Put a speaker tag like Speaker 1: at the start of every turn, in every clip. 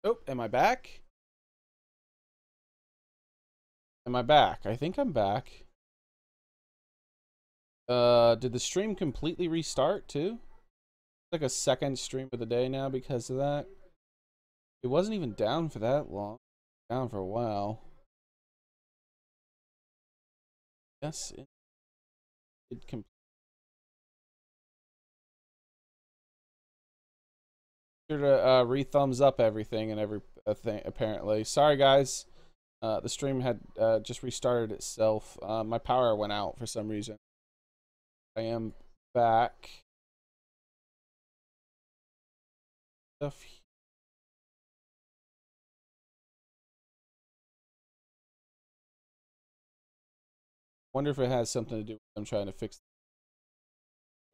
Speaker 1: Oh, am I back? Am I back? I think I'm back. Did the stream completely restart too? Like a second stream of the day now because of that. It wasn't even down for that long. Down for a while. Yes, it did. Sure to re-thumbs up everything and everything apparently. Sorry guys. The stream had just restarted itself. My power went out for some reason. I am back. Wonder if it has something to do with them trying to fix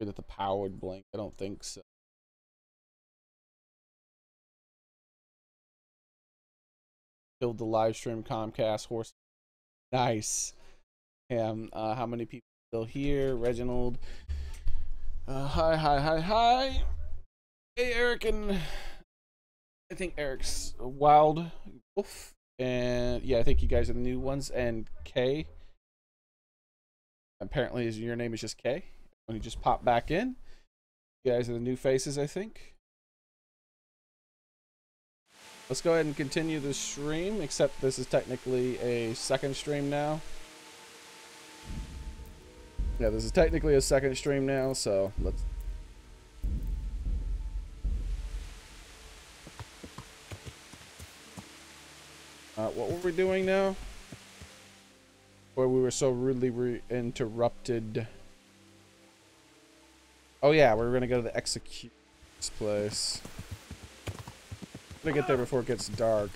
Speaker 1: that the power would blink. I don't think so. Killed the live stream Comcast horse. Nice. And how many people still here? Reginald. Hi. Hey, Eric, and I think Eric's Wild Wolf. And yeah, I think you guys are the new ones. And Kay. Apparently, your name is just Kay. When you just pop back in. You guys are the new faces, I think. Let's go ahead and continue the stream, except this is technically a second stream now. Yeah, this is technically a second stream now, so let's... what were we doing now? Where we were so rudely interrupted. Oh yeah, we were gonna go to the executioner's place. I'm gonna get there before it gets dark.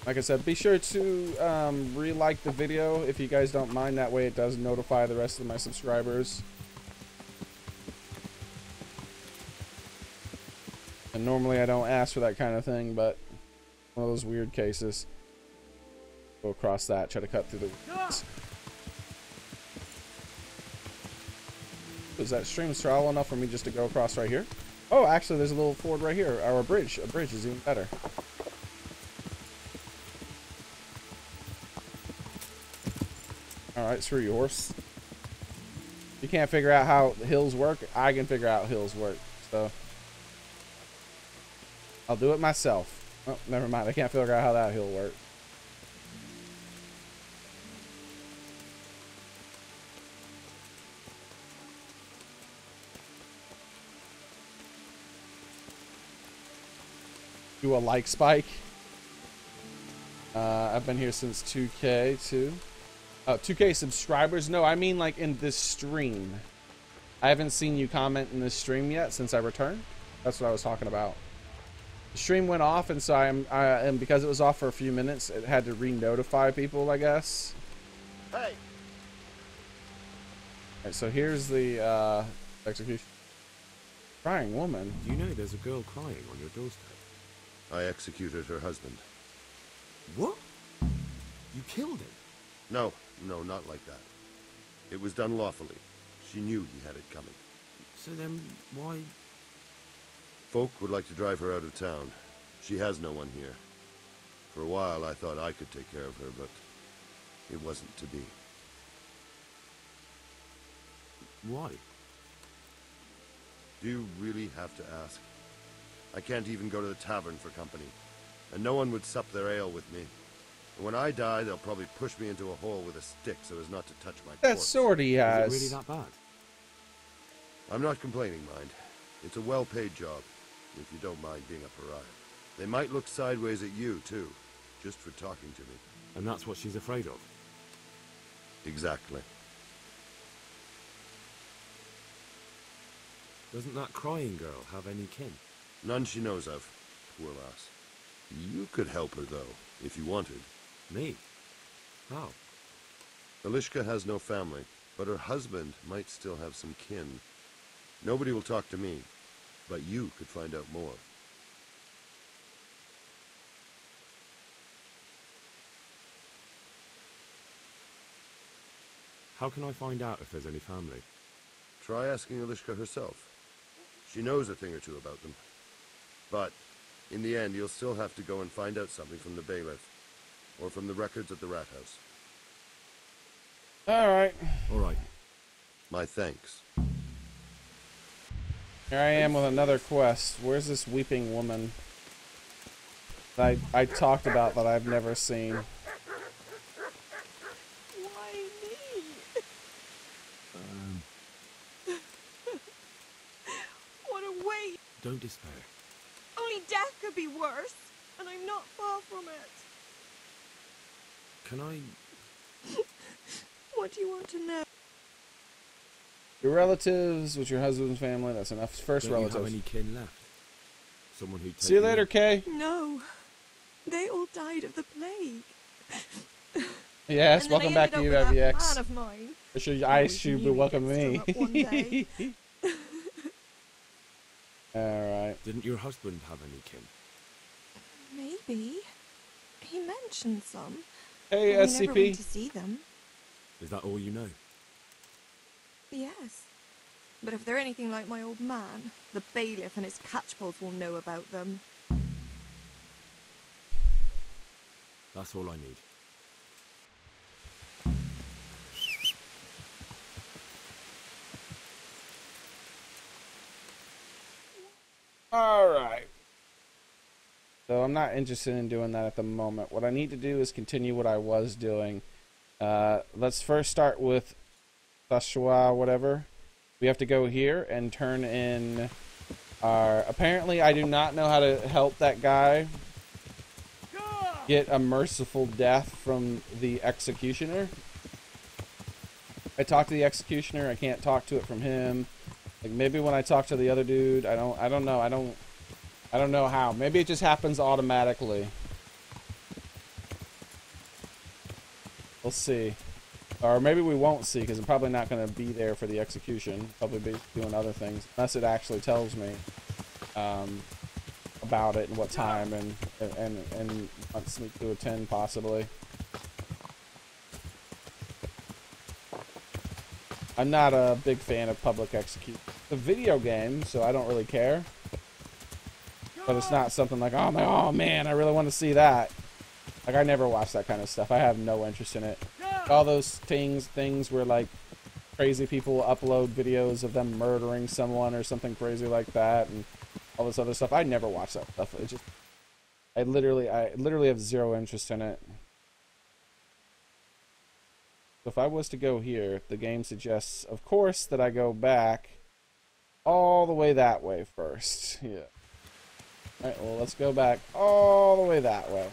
Speaker 1: Like I said, be sure to re-like the video if you guys don't mind. That way it does notify the rest of my subscribers. And normally I don't ask for that kind of thing, but one of those weird cases. Go across that, try to cut through the woods. Is that stream travel enough for me just to go across right here? Oh, actually there's a little ford right here, or a bridge. A bridge is even better. Alright, screw you, horse. You can't figure out how hills work. I can figure out hills work, so I'll do it myself. Oh, never mind. I can't figure out how that hill works. Do a like spike. I've been here since 2K too. 2K subscribers? No, I mean like in this stream. I haven't seen you comment in this stream yet since I returned. That's what I was talking about. The stream went off, and so and because it was off for a few minutes, it had to re-notify people, I guess. Hey. Alright, so here's the execution. Crying woman.
Speaker 2: Do you know there's a girl crying on your doorstep?
Speaker 3: I executed her husband.
Speaker 2: What? You killed him?
Speaker 3: No, not like that. It was done lawfully. She knew he had it coming.
Speaker 2: So then, why?
Speaker 3: Folk would like to drive her out of town. She has no one here. For a while, I thought I could take care of her, but it wasn't to be.
Speaker 2: Why?
Speaker 3: Do you really have to ask? I can't even go to the tavern for company, and no one would sup their ale with me. And when I die, they'll probably push me into a hole with a stick so as not to touch my corpse.
Speaker 1: That sword he has.
Speaker 2: Is it really that bad?
Speaker 3: I'm not complaining, mind. It's a well-paid job, if you don't mind being a pariah. They might look sideways at you, too, just for talking to me.
Speaker 2: And that's what she's afraid of?
Speaker 3: Exactly.
Speaker 2: Doesn't that crying girl have any kin?
Speaker 3: None she knows of, poor lass. You could help her, though, if you wanted.
Speaker 2: Me? How?
Speaker 3: Elishka has no family, but her husband might still have some kin. Nobody will talk to me, but you could find out more.
Speaker 2: How can I find out if there's any family?
Speaker 3: Try asking Alishka herself. She knows a thing or two about them. But, in the end, you'll still have to go and find out something from the bailiff. Or from the records at the rat house.
Speaker 1: Alright.
Speaker 2: Alright.
Speaker 3: My thanks.
Speaker 1: Here I am with another quest. Where's this weeping woman that I talked about that I've never seen?
Speaker 4: Why me? What a weight!
Speaker 2: Don't despair.
Speaker 4: Only death could be worse, and I'm not far from it.
Speaker 2: Can I...
Speaker 4: What do you want to know?
Speaker 1: Your relatives, with your husband's family, that's enough. First
Speaker 2: Don't you
Speaker 1: relatives.
Speaker 2: have any kin left? Someone who'd
Speaker 1: See you
Speaker 2: take
Speaker 1: later, Kay.
Speaker 4: No, they all died of the plague.
Speaker 1: Yes,
Speaker 4: And then
Speaker 1: welcome
Speaker 4: I
Speaker 1: back
Speaker 4: ended
Speaker 1: to
Speaker 4: up with that
Speaker 1: UVX.
Speaker 4: man of mine.
Speaker 1: I should,
Speaker 4: Always
Speaker 1: should be
Speaker 4: knew he'd
Speaker 1: welcome
Speaker 4: get
Speaker 1: me.
Speaker 4: strung up one day.
Speaker 1: Alright.
Speaker 2: Didn't your husband have any kin?
Speaker 4: Maybe. He mentioned some.
Speaker 1: Hey,
Speaker 4: but we never went
Speaker 1: SCP.
Speaker 4: to see them.
Speaker 2: Is that all you know?
Speaker 4: Yes. But if they're anything like my old man, the bailiff and his catchpoles will know about them.
Speaker 2: That's all I need.
Speaker 1: Alright. So I'm not interested in doing that at the moment. What I need to do is continue what I was doing. Let's first start with Sashua, whatever. We have to go here and turn in our... Apparently, I do not know how to help that guy get a merciful death from the executioner. I talked to the executioner. I can't talk to it from him. Like maybe when I talk to the other dude, I don't know. I don't know how. Maybe it just happens automatically. We'll see. Or maybe we won't see because I'm probably not going to be there for the execution. Probably be doing other things. Unless it actually tells me about it and what time and wants me to attend possibly. I'm not a big fan of public execution. It's a video game, so I don't really care. But it's not something like, oh man, I really want to see that. Like, I never watch that kind of stuff. I have no interest in it. All those things where, like, crazy people upload videos of them murdering someone or something crazy like that, and all this other stuff. I never watch that stuff. It just, I literally have zero interest in it. So if I was to go here, the game suggests, of course, that I go back all the way that way first. Yeah. Alright, well, let's go back all the way that way.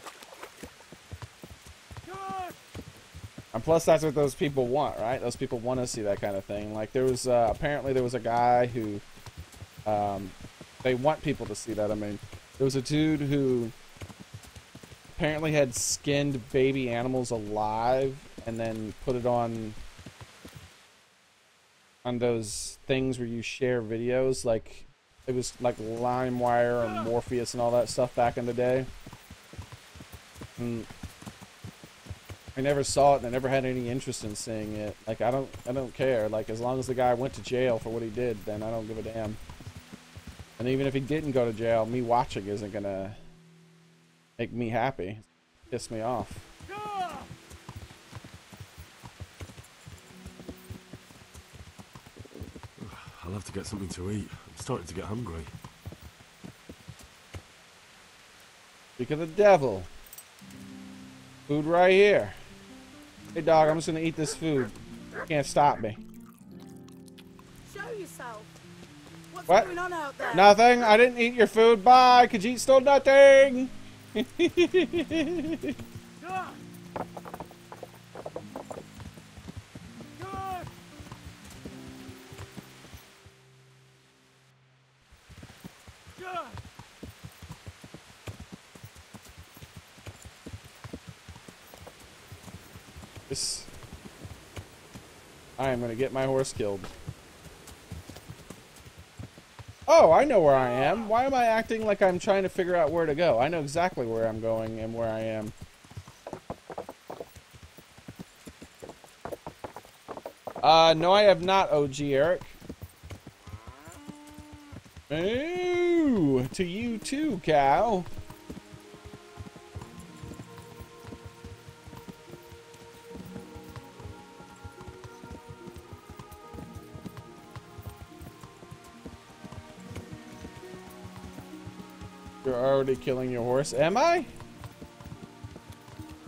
Speaker 1: And plus, that's what those people want, right? Those people want to see that kind of thing. Like, there was, apparently there was a guy who, they want people to see that. I mean, there was a dude who apparently had skinned baby animals alive and then put it on those things where you share videos, like it was like LimeWire and Morpheus and all that stuff back in the day. And I never saw it and I never had any interest in seeing it. Like I don't care. Like as long as the guy went to jail for what he did, then I don't give a damn. And even if he didn't go to jail, me watching isn't gonna make me happy. Piss me off.
Speaker 2: I'll have to get something to eat. I'm starting to get hungry.
Speaker 1: Speak of the devil. Food right here. Hey dog, I'm just gonna eat this food. You can't stop me.
Speaker 5: Show yourself. What's
Speaker 1: What?
Speaker 5: going on out there?
Speaker 1: Nothing. I didn't eat your food. Bye. Khajiit stole nothing. This. I am gonna get my horse killed. Oh, I know where I am. Why am I acting like I'm trying to figure out where to go? I know exactly where I'm going and where I am. No, I have not, OG Eric. Ooh, to you too, cow. You're already killing your horse. Am I?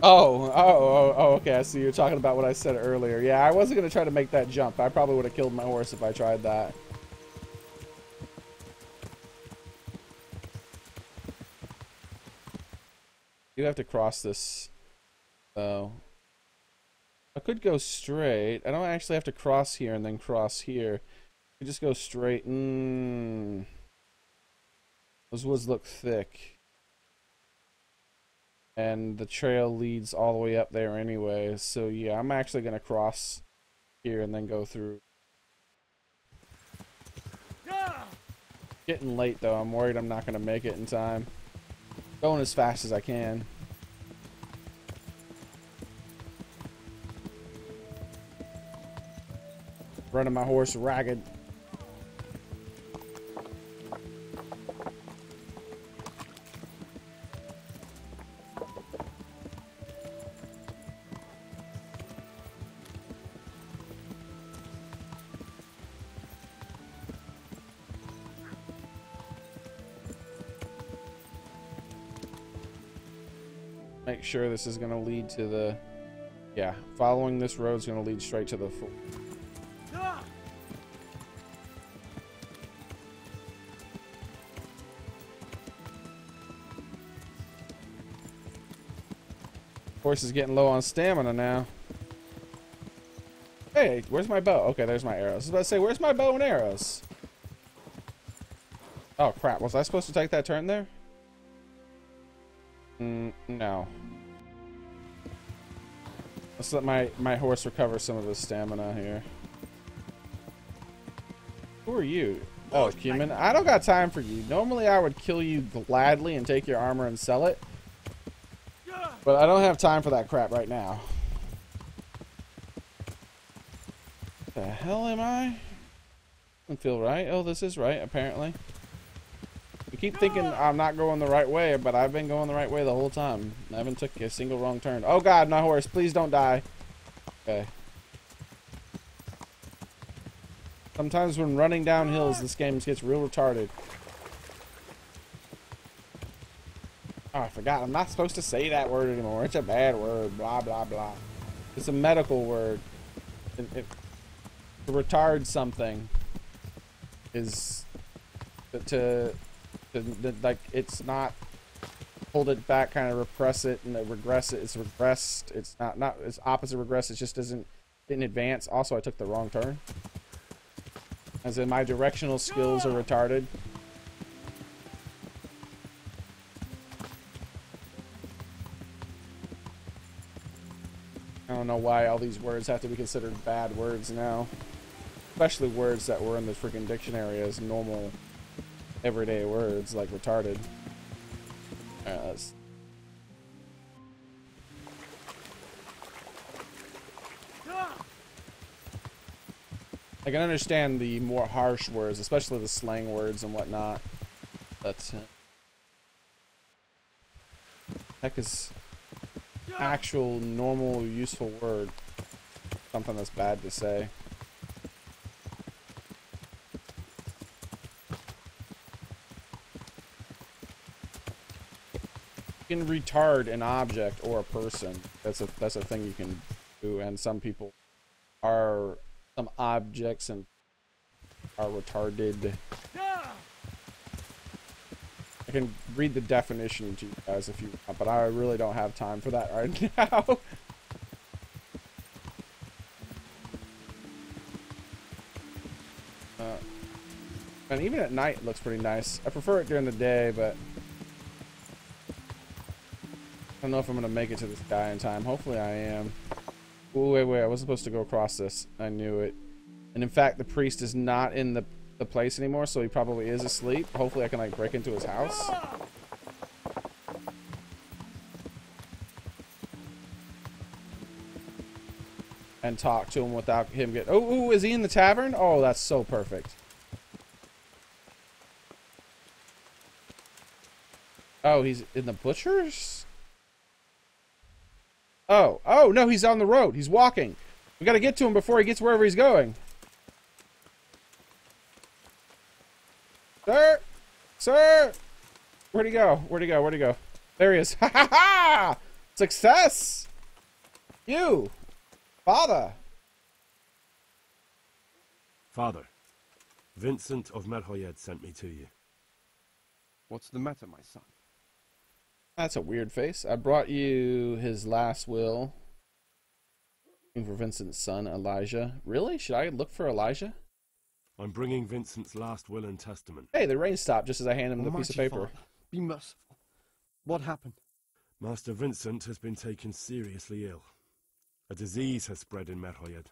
Speaker 1: Oh, okay. I see you're talking about what I said earlier. Yeah, I wasn't going to try to make that jump. I probably would have killed my horse if I tried that. You have to cross this, though. I could go straight. I don't actually have to cross here and then cross here. You just go straight. Those woods look thick. And the trail leads all the way up there anyway. So yeah, I'm actually going to cross here and then go through. Getting late though. I'm worried I'm not going to make it in time. Going as fast as I can. Running my horse ragged. Make sure this is going to lead to the... Yeah, following this road is going to lead straight to the... Horse is getting low on stamina now. Hey, where's my bow? Okay, there's my arrows. I was about to say, where's my bow and arrows? Oh, crap. Was I supposed to take that turn there? No. Let's let my horse recover some of his stamina here. Who are you? Oh, human. I don't got time for you. Normally I would kill you gladly and take your armor and sell it. But I don't have time for that crap right now. The hell am I? Doesn't feel right. Oh, this is right, apparently. I keep thinking I'm not going the right way, but I've been going the right way the whole time. I haven't took a single wrong turn. Oh god, my horse, please don't die. Okay. Sometimes when running down hills, this game gets real retarded. Oh, I forgot. I'm not supposed to say that word anymore. It's a bad word. Blah, blah, blah. It's a medical word. To retard something is like, it's not hold it back, kind of repress it, and regress it. It's regressed. It's not it's opposite regress. It just didn't advance. Also, I took the wrong turn. As in, my directional skills are retarded. I don't know why all these words have to be considered bad words now. Especially words that were in the freaking dictionary as normal, everyday words, like retarded. Alright, let's... I can understand the more harsh words, especially the slang words and whatnot. But... heck is... actual, normal, useful word. Something that's bad to say. You can retard an object or a person. That's a thing you can do, and some people are, some objects and are retarded. I can read the definition to you guys if you want, but I really don't have time for that right now. And even at night it looks pretty nice. I prefer it during the day, but I don't know if I'm going to make it to this guy in time. Hopefully I am. Ooh, wait, I wasn't supposed to go across this. I knew it. And in fact, the priest is not in the place anymore, so he probably is asleep. Hopefully I can like break into his house. And talk to him without him getting... Oh, is he in the tavern? Oh, that's so perfect. Oh, he's in the butcher's? Oh, oh, no, he's on the road. He's walking. We gotta get to him before he gets wherever he's going. Sir! Sir! Where'd he go? Where'd he go? Where'd he go? There he is. Ha ha ha! Success! You! Father!
Speaker 2: Father, Vincent of Merhoyed sent me to you.
Speaker 6: What's the matter, my son?
Speaker 1: That's a weird face. I brought you his last will. Looking for Vincent's son, Elijah. Really? Should I look for Elijah?
Speaker 2: I'm bringing Vincent's last will and testament.
Speaker 1: Hey, the rain stopped just as I handed him the piece of paper.
Speaker 6: Father, be merciful. What happened?
Speaker 2: Master Vincent has been taken seriously ill. A disease has spread in Merhoyed.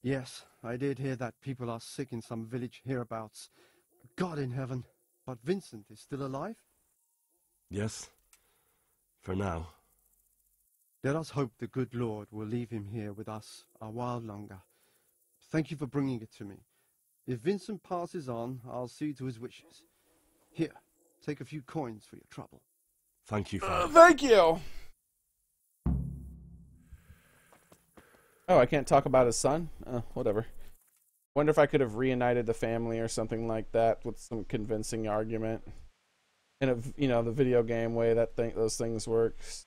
Speaker 6: Yes, I did hear that people are sick in some village hereabouts. God in heaven. But Vincent is still alive?
Speaker 2: Yes, for now.
Speaker 6: Let us hope the good Lord will leave him here with us a while longer. Thank you for bringing it to me. If Vincent passes on, I'll see to his wishes. Here, take a few coins for your trouble.
Speaker 2: Thank you, Father.
Speaker 1: Thank you! Oh, I can't talk about his son? Whatever. Wonder if I could have reunited the family or something like that with some convincing argument. In a, you know, the video game way that those things works.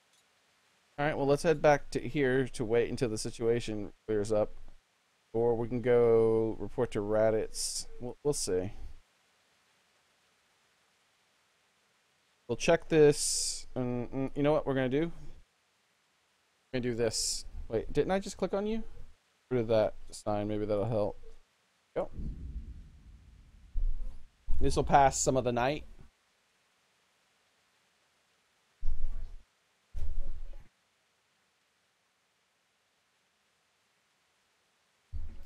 Speaker 1: Alright, well, let's head back to here to wait until the situation clears up. Or we can go report to Raditz. We'll see. We'll check this. And you know what we're going to do? We're going to do this. Wait, didn't I just click on you? Rid of that sign. Maybe that'll help. Go. This will pass some of the night.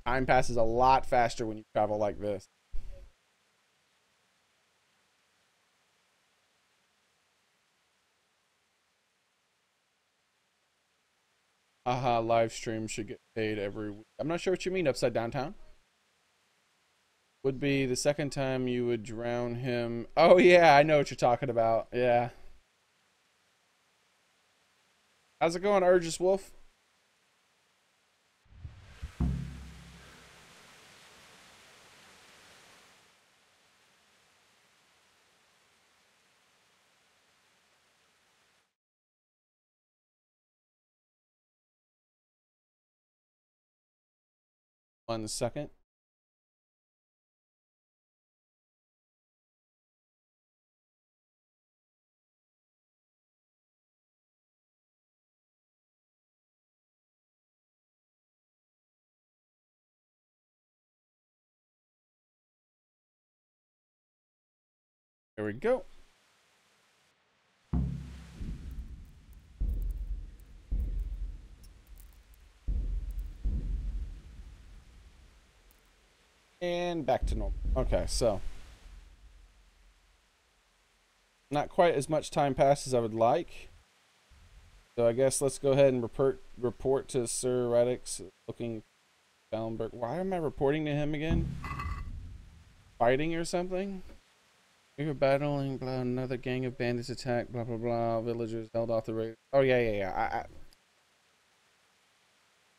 Speaker 1: Time passes a lot faster when you travel like this. Live stream should get paid every week. I'm not sure what you mean, Upside Downtown. Would be the second time you would drown him. Oh yeah, I know what you're talking about. Yeah. How's it going, Urgus Wolf? One second. There we go. And back to normal. Okay, so not quite as much time passed as I would like. So I guess let's go ahead and report to Sir Radix looking Ballenberg. Why am I reporting to him again? Fighting or something? We were battling, blah, another gang of bandits attacked, blah, blah, blah. Villagers held off the raid. Oh, yeah.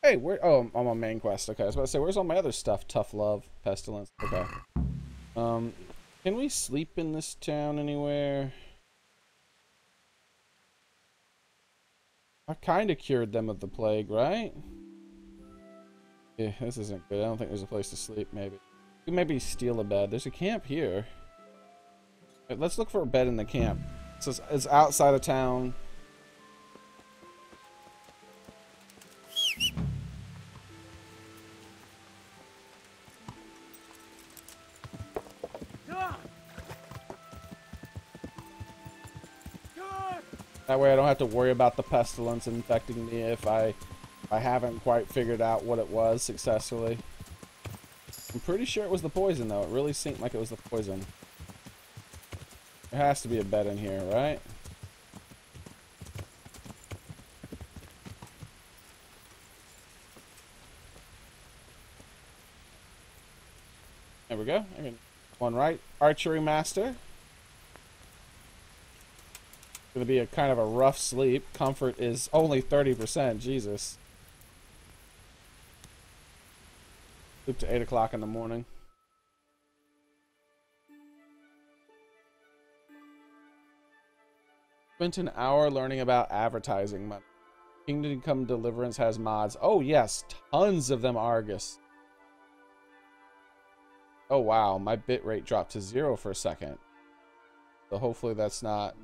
Speaker 1: Hey, where? Oh, I'm on main quest. Okay, I was about to say, where's all my other stuff? Tough love, pestilence. Okay. Can we sleep in this town anywhere? I kind of cured them of the plague, right? Yeah, this isn't good. I don't think there's a place to sleep, maybe. We can maybe steal a bed. There's a camp here. Right, let's look for a bed in the camp. So it's outside of town. That way I don't have to worry about the pestilence infecting me if I haven't quite figured out what it was successfully. I'm pretty sure it was the poison though. It really seemed like it was the poison. There has to be a bed in here, right? There we go. One right. Archery master. Gonna be a kind of a rough sleep. Comfort is only 30%. Jesus. Sleep to 8 o'clock in the morning. Spent an hour learning about advertising. My Kingdom Come Deliverance has mods. Oh yes, tons of them, Argus. Oh wow, my bitrate dropped to 0 for a second. So hopefully that's not...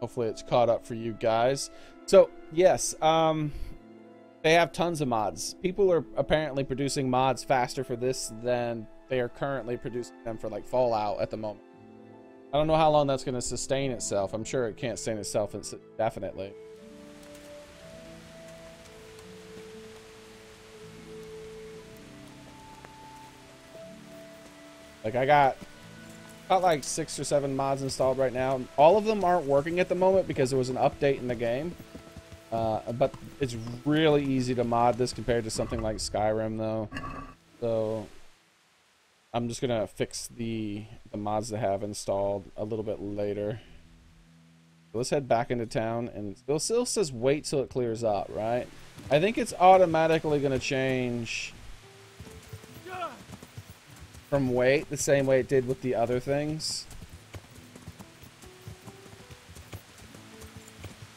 Speaker 1: Hopefully it's caught up for you guys. So yes, they have tons of mods. People are apparently producing mods faster for this than they are currently producing them for like Fallout at the moment. I don't know how long that's going to sustain itself. I'm sure it can't sustain itself indefinitely. Like I got like 6 or 7 mods installed right now. All of them aren't working at the moment because there was an update in the game. But it's really easy to mod this compared to something like Skyrim though. So I'm just gonna fix the mods they have installed a little bit later. So let's head back into town, and it still says wait till it clears up, right? I think it's automatically gonna change from wait the same way it did with the other things.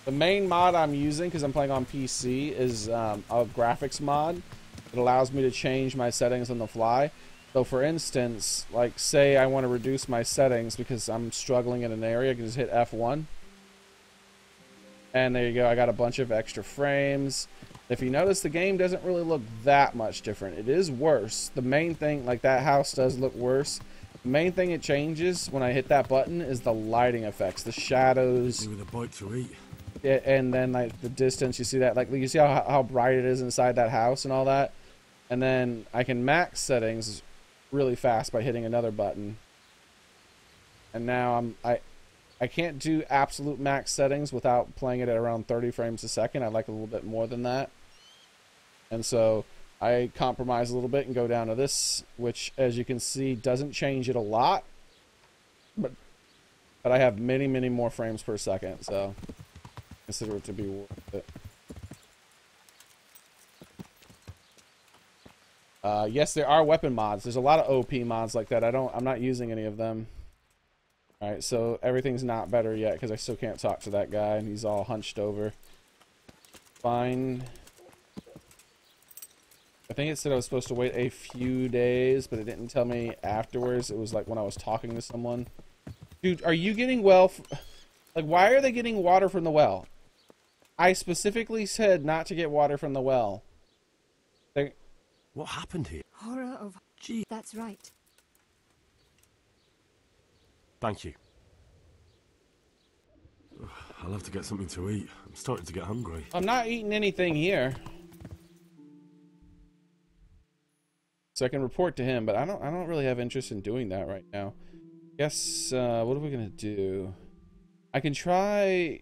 Speaker 1: The main mod I'm using, because I'm playing on PC, is a graphics mod. It allows me to change my settings on the fly. So for instance, like say I want to reduce my settings because I'm struggling in an area, I can just hit F1. And there you go, I got a bunch of extra frames. If you notice, the game doesn't really look that much different. It is worse. The main thing, like that house does look worse. The main thing it changes when I hit that button is the lighting effects, the shadows.
Speaker 2: With a bite to eat.
Speaker 1: Yeah, and then like the distance, you see that, like you see how bright it is inside that house and all that. And then I can max settings really fast by hitting another button. And now I can't do absolute max settings without playing it at around 30 frames a second. I like a little bit more than that. And so I compromise a little bit and go down to this, which as you can see doesn't change it a lot, but I have many more frames per second, so consider it to be worth it. Yes, there are weapon mods. There's a lot of OP mods like that. I'm not using any of them. All right, so everything's not better yet because I still can't talk to that guy and he's all hunched over. Fine. I think it said I was supposed to wait a few days, but it didn't tell me afterwards. It was like when I was talking to someone. Dude, are you getting well? Like, why are they getting water from the well? I specifically said not to get water from the well.
Speaker 2: What happened here?
Speaker 4: Horror of...
Speaker 2: Gee.
Speaker 4: That's right.
Speaker 2: Thank you. I'll have to get something to eat. I'm starting to get hungry.
Speaker 1: I'm not eating anything here. So I can report to him, but I don't really have interest in doing that right now. Guess what are we gonna do? I can try.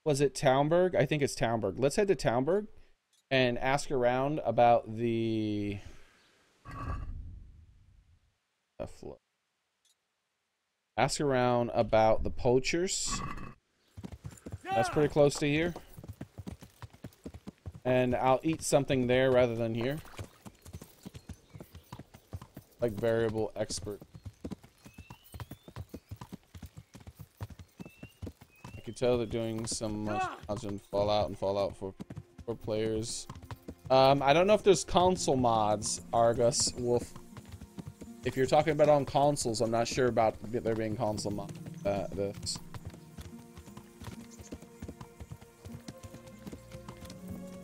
Speaker 1: Was it Townburg? I think it's Townburg. Let's head to Townburg and ask around about the ask around about the poachers. That's pretty close to here. And I'll eat something there rather than here. Like variable expert. I can tell they're doing some mods in Fallout and Fallout for players. I don't know if there's console mods, Argus Wolf. If you're talking about on consoles, I'm not sure about there being console mods. This.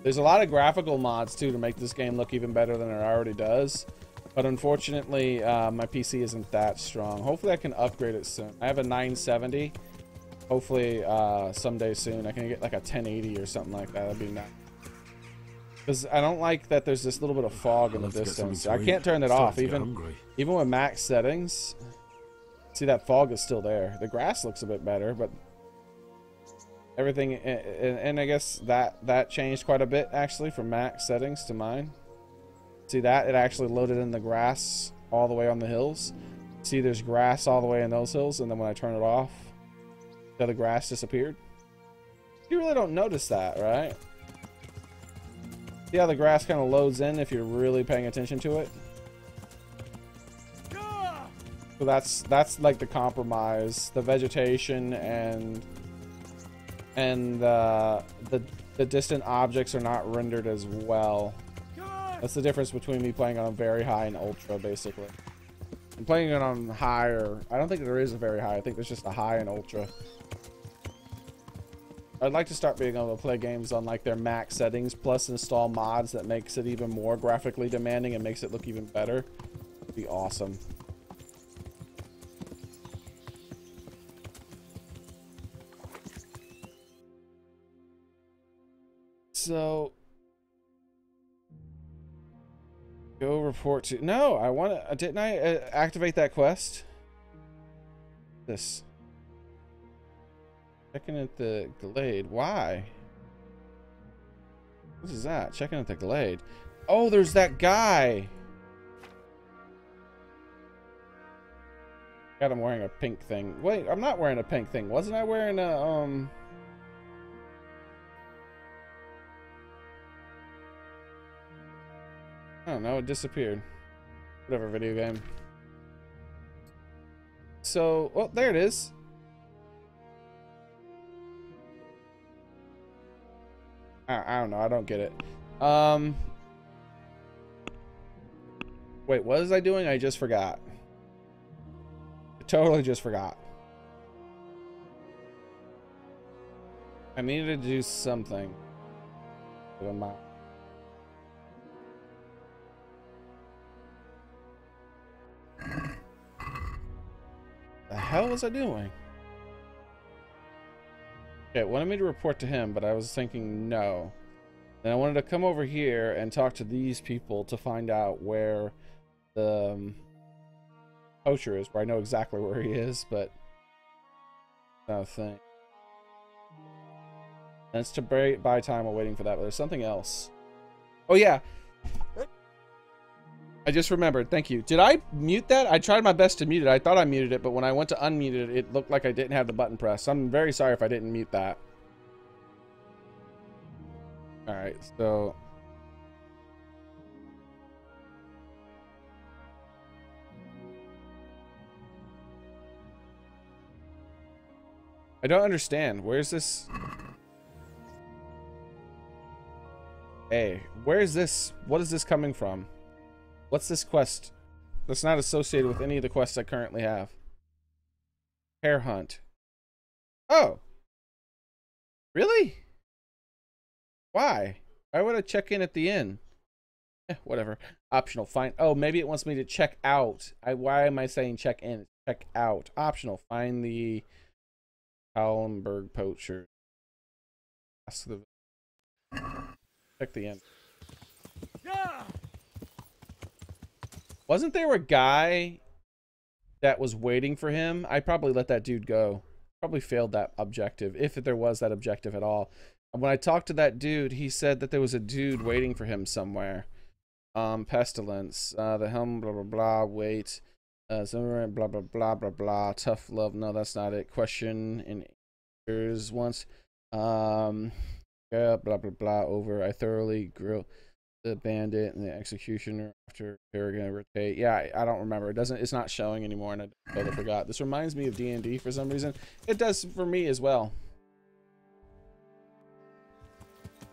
Speaker 1: There's a lot of graphical mods too to make this game look even better than it already does. But unfortunately, my PC isn't that strong. Hopefully I can upgrade it soon. I have a 970. Hopefully someday soon I can get like a 1080 or something like that. That'd be nice. Because I don't like that there's this little bit of fog in the distance. I can't turn it off even with max settings. See, that fog is still there. The grass looks a bit better, but everything, and I guess that changed quite a bit actually from max settings to mine. See that? It actually loaded in the grass all the way on the hills. See, there's grass all the way in those hills, and then when I turn it off, the other grass disappeared. You really don't notice that, right? See how the grass kind of loads in if you're really paying attention to it? So that's like the compromise. The vegetation and the distant objects are not rendered as well. That's the difference between me playing on very high and ultra, basically. I'm playing it on higher. I don't think there is a very high. I think there's just a high and ultra. I'd like to start being able to play games on like their max settings, plus install mods that makes it even more graphically demanding and makes it look even better. It'd be awesome. So go report to. No, I want to. Didn't I activate that quest? This. Checking at the glade. Why? What is that? Checking at the glade. Oh, there's that guy. God, I'm wearing a pink thing. Wait, I'm not wearing a pink thing. Wasn't I wearing a I don't know, it disappeared. Whatever, video game. So, well, there it is. I don't know, I don't get it. Wait, what was I doing? I just forgot. I totally just forgot. I needed to do something. The hell was I doing? Okay, it wanted me to report to him, but I was thinking no. Then I wanted to come over here and talk to these people to find out where the poacher is, where I know exactly where he is, but no thing. And it's to buy time while waiting for that, but there's something else. Oh yeah. I just remembered. Thank you. Did I mute that? I tried my best to mute it. I thought I muted it, but when I went to unmute it, it looked like I didn't have the button pressed. So I'm very sorry if I didn't mute that. All right, so I don't understand. Where's this? Hey, where is this? What is this coming from? What's this quest? That's not associated with any of the quests I currently have. Hare hunt. Oh. Really? Why? Why would I check in at the inn? Whatever. Optional. Find. Oh, maybe it wants me to check out. Why am I saying check in? Check out. Optional. Find the Hallenberg poacher. Ask the. Check the inn. Yeah. Wasn't there a guy that was waiting for him? I probably let that dude go. Probably failed that objective, if there was that objective at all. And when I talked to that dude, he said that there was a dude waiting for him somewhere. Pestilence, the helm, blah, blah, blah, wait. Blah, blah, blah, blah, blah, tough love. No, that's not it. Question in answers once. Yeah, blah, blah, blah, over. I thoroughly grilled the bandit and the executioner after they're gonna rotate. Yeah, I don't remember. It's not showing anymore, and I totally forgot. This reminds me of D&D for some reason. It does for me as well.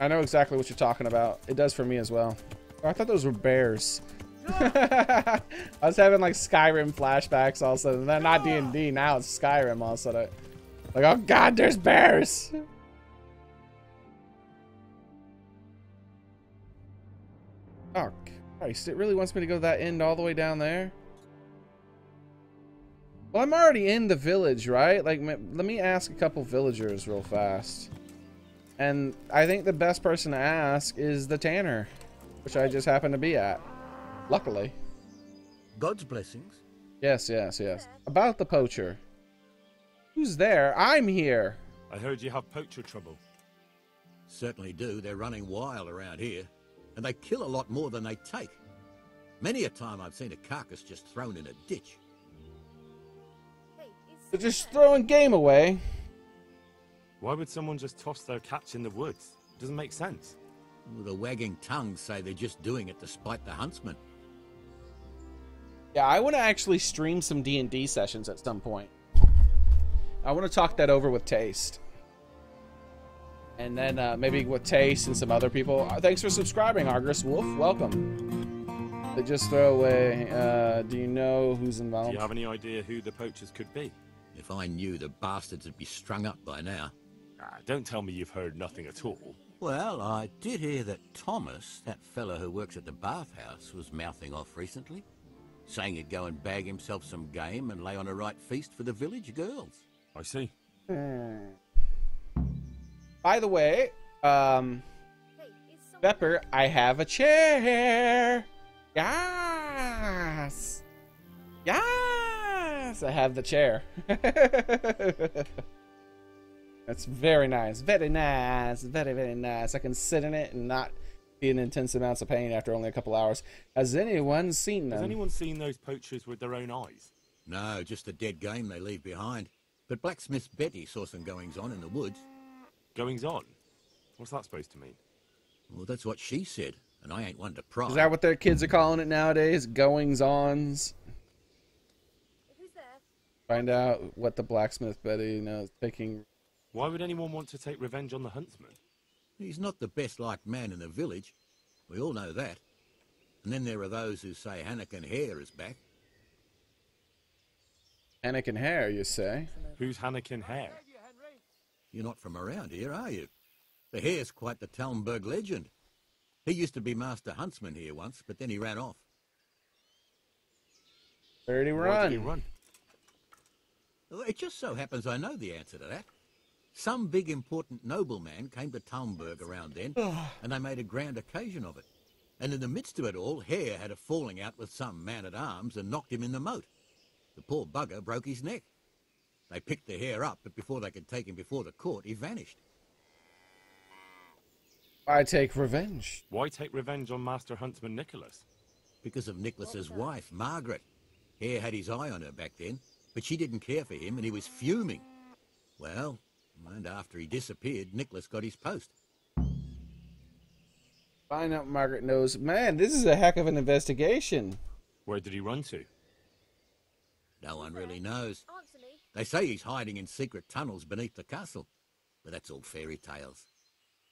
Speaker 1: I know exactly what you're talking about. It does for me as well. Oh, I thought those were bears. I was having like Skyrim flashbacks all of a sudden. They're not D&D, now it's Skyrim all of a sudden. Like, oh god, there's bears! Oh Christ, it really wants me to go that end all the way down there? Well, I'm already in the village, right? Like, let me ask a couple villagers real fast. And I think the best person to ask is the tanner, which I just happen to be at. Luckily.
Speaker 7: God's blessings.
Speaker 1: Yes, yes, yes. About the poacher. Who's there? I'm here.
Speaker 2: I heard you have poacher trouble.
Speaker 7: Certainly do. They're running wild around here. And they kill a lot more than they take. Many a time I've seen a carcass just thrown in a ditch.
Speaker 1: They're just throwing game away.
Speaker 2: Why would someone just toss their catch in the woods? It doesn't make sense.
Speaker 7: Well, the wagging tongues say they're just doing it to spite the huntsman.
Speaker 1: Yeah, I want to actually stream some D&D sessions at some point. I want to talk that over with Taste. And then maybe with Taste and some other people. Thanks for subscribing, Argus Wolf. Welcome. They just throw away. Do you know who's involved?
Speaker 2: Do you have any idea who the poachers could be?
Speaker 7: If I knew, the bastards would be strung up by now.
Speaker 2: Don't tell me you've heard nothing at all.
Speaker 7: Well, I did hear that Thomas, that fella who works at the bathhouse, was mouthing off recently, saying he'd go and bag himself some game and lay on a right feast for the village girls.
Speaker 2: I see.
Speaker 1: By the way, Pepper, I have a chair. Yes. Yes, I have the chair. That's very nice. Very nice. Very, very nice. I can sit in it and not be in intense amounts of pain after only a couple hours. Has anyone seen them?
Speaker 2: Has anyone seen those poachers with their own eyes?
Speaker 7: No, just the dead game they leave behind. But blacksmith Betty saw some goings-on in the woods.
Speaker 2: Goings-on? What's that supposed to mean?
Speaker 7: Well, that's what she said, and I ain't one to pry.
Speaker 1: Is that what their kids are calling it nowadays? Goings-ons?
Speaker 5: Who's there?
Speaker 1: Find out what the blacksmith Betty knows. Taking.
Speaker 2: Why would anyone want to take revenge on the huntsman?
Speaker 7: He's not the best-liked man in the village. We all know that. And then there are those who say Hannikin Hare is back.
Speaker 1: Hannikin Hare, you say?
Speaker 2: Who's Hannikin Hare?
Speaker 7: You're not from around here, are you? The Hare's quite the Talmberg legend. He used to be master huntsman here once, but then he ran off.
Speaker 1: Where'd he
Speaker 2: Why
Speaker 1: run?
Speaker 2: did he run?
Speaker 7: Well, it just so happens I know the answer to that. Some big important nobleman came to Talmberg around then, and they made a grand occasion of it. And in the midst of it all, Hare had a falling out with some man-at-arms and knocked him in the moat. The poor bugger broke his neck. They picked the Hare up, but before they could take him before the court, he vanished.
Speaker 1: I take revenge.
Speaker 2: Why take revenge on Master Huntsman Nicholas?
Speaker 7: Because of Nicholas's wife, Margaret. Hare had his eye on her back then, but she didn't care for him, and he was fuming. Well, and after he disappeared, Nicholas got his post.
Speaker 1: Find out Margaret knows. Man, this is a heck of an investigation.
Speaker 2: Where did he run to?
Speaker 7: No one really knows.
Speaker 5: Answer me.
Speaker 7: They say he's hiding in secret tunnels beneath the castle, but that's all fairy tales.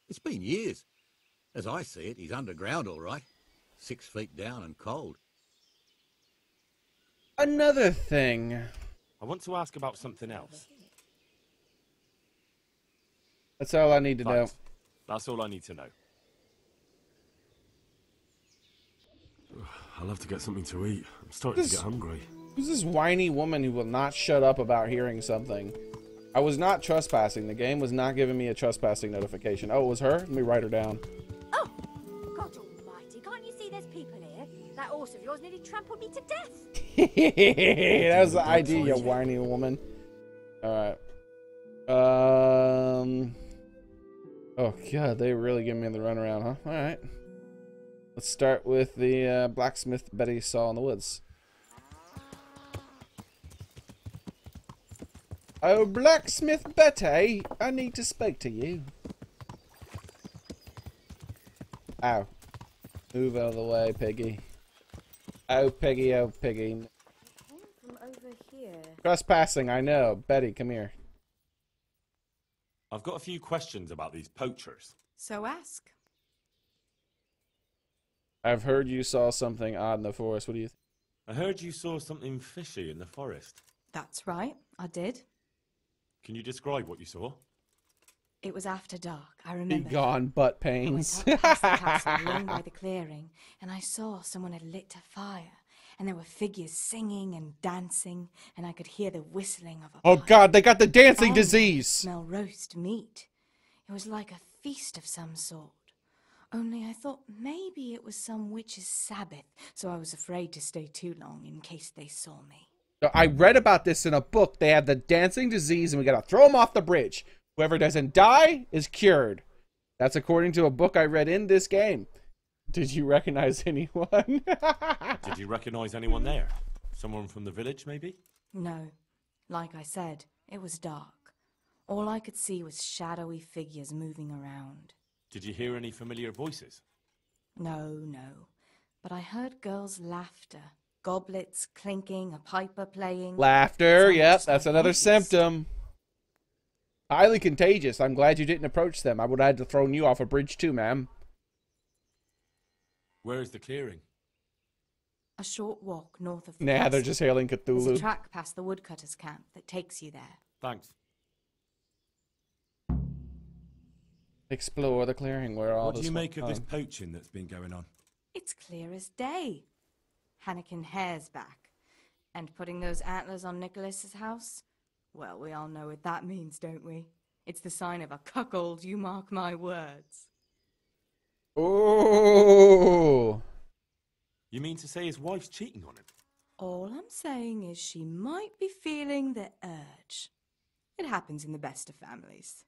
Speaker 7: It's been years. As I see it, he's underground all right. 6 feet down and cold.
Speaker 1: Another thing.
Speaker 2: I want to ask about something else.
Speaker 1: That's all I need to know.
Speaker 2: Thanks. That's all I need to know. I'll have to get something to eat. I'm starting to get hungry.
Speaker 1: Who's this whiny woman who will not shut up about hearing something? I was not trespassing. The game was not giving me a trespassing notification. Oh, it was her? Let me write her down.
Speaker 5: Oh, God almighty, can't you see there's people here? That horse of yours nearly trampled me to death.
Speaker 1: That was the idea, you whiny woman. Alright. Oh, God, they really give me the runaround, huh? Alright. Let's start with the blacksmith Betty saw in the woods. Oh, blacksmith Betty, I need to speak to you. Ow. Move out of the way, Piggy. Oh, Piggy, oh, Piggy.
Speaker 5: From over here.
Speaker 1: Trespassing, I know. Betty, come here.
Speaker 2: I've got a few questions about these poachers.
Speaker 4: So ask.
Speaker 1: I've heard you saw something odd in the forest. What do you think?
Speaker 2: I heard you saw something fishy in the forest.
Speaker 8: That's right, I did.
Speaker 2: Can you describe what you saw?
Speaker 8: It was after dark, I
Speaker 1: Be
Speaker 8: remember.
Speaker 1: gone, butt
Speaker 8: I
Speaker 1: pains.
Speaker 8: went up past the castle along by the clearing, and I saw someone had lit a fire, and there were figures singing and dancing, and I could hear the whistling of a
Speaker 1: Oh,
Speaker 8: pipe.
Speaker 1: God, they got the dancing
Speaker 8: And
Speaker 1: disease.
Speaker 8: Smell roast meat. It was like a feast of some sort. Only I thought maybe it was some witch's Sabbath, so I was afraid to stay too long in case they saw me.
Speaker 1: I read about this in a book. They have the dancing disease, and we gotta throw them off the bridge. Whoever doesn't die is cured. That's according to a book I read in this game. Did you recognize anyone?
Speaker 2: Did you recognize anyone there? Someone from the village, maybe?
Speaker 8: No, Like I said, it was dark. All I could see was shadowy figures moving around.
Speaker 2: Did you hear any familiar voices?
Speaker 8: No. But I heard girls' laughter. Goblets clinking, a piper playing.
Speaker 1: Laughter, yep,
Speaker 8: Sounds
Speaker 1: that's
Speaker 8: like
Speaker 1: another
Speaker 8: monkeys.
Speaker 1: symptom. Highly contagious. I'm glad you didn't approach them. I would have had to thrown you off a bridge too, ma'am.
Speaker 2: Where is the clearing?
Speaker 8: A short walk north of the
Speaker 1: Nah, they're
Speaker 8: castle.
Speaker 1: just hailing
Speaker 8: There's
Speaker 1: Cthulhu.
Speaker 8: a track past the woodcutter's camp that takes you there.
Speaker 2: Thanks.
Speaker 1: Explore the clearing where all
Speaker 2: What do
Speaker 1: this
Speaker 2: you make of
Speaker 1: fun-
Speaker 2: this poaching that's been going on?
Speaker 8: It's clear as day. Hannikin Hare's back. And putting those antlers on Nicholas's house? Well, we all know what that means, don't we? It's the sign of a cuckold, you mark my words.
Speaker 1: Oh,
Speaker 2: You mean to say his wife's cheating on him?
Speaker 8: All I'm saying is she might be feeling the urge. It happens in the best of families.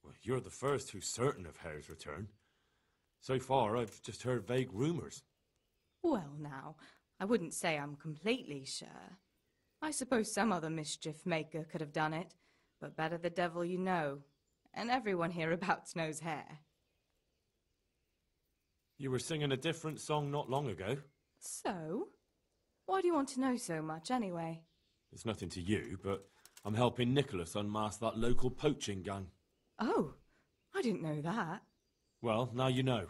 Speaker 2: Well, you're the first who's certain of Hare's return. So far, I've just heard vague rumours.
Speaker 8: Well, now, I wouldn't say I'm completely sure. I suppose some other mischief maker could have done it, but better the devil you know. And everyone hereabouts knows Hare.
Speaker 2: You were singing a different song not long ago.
Speaker 8: So? Why do you want to know so much, anyway?
Speaker 2: It's nothing to you, but I'm helping Nicholas unmask that local poaching gang.
Speaker 8: Oh, I didn't know that.
Speaker 2: Well, now you know.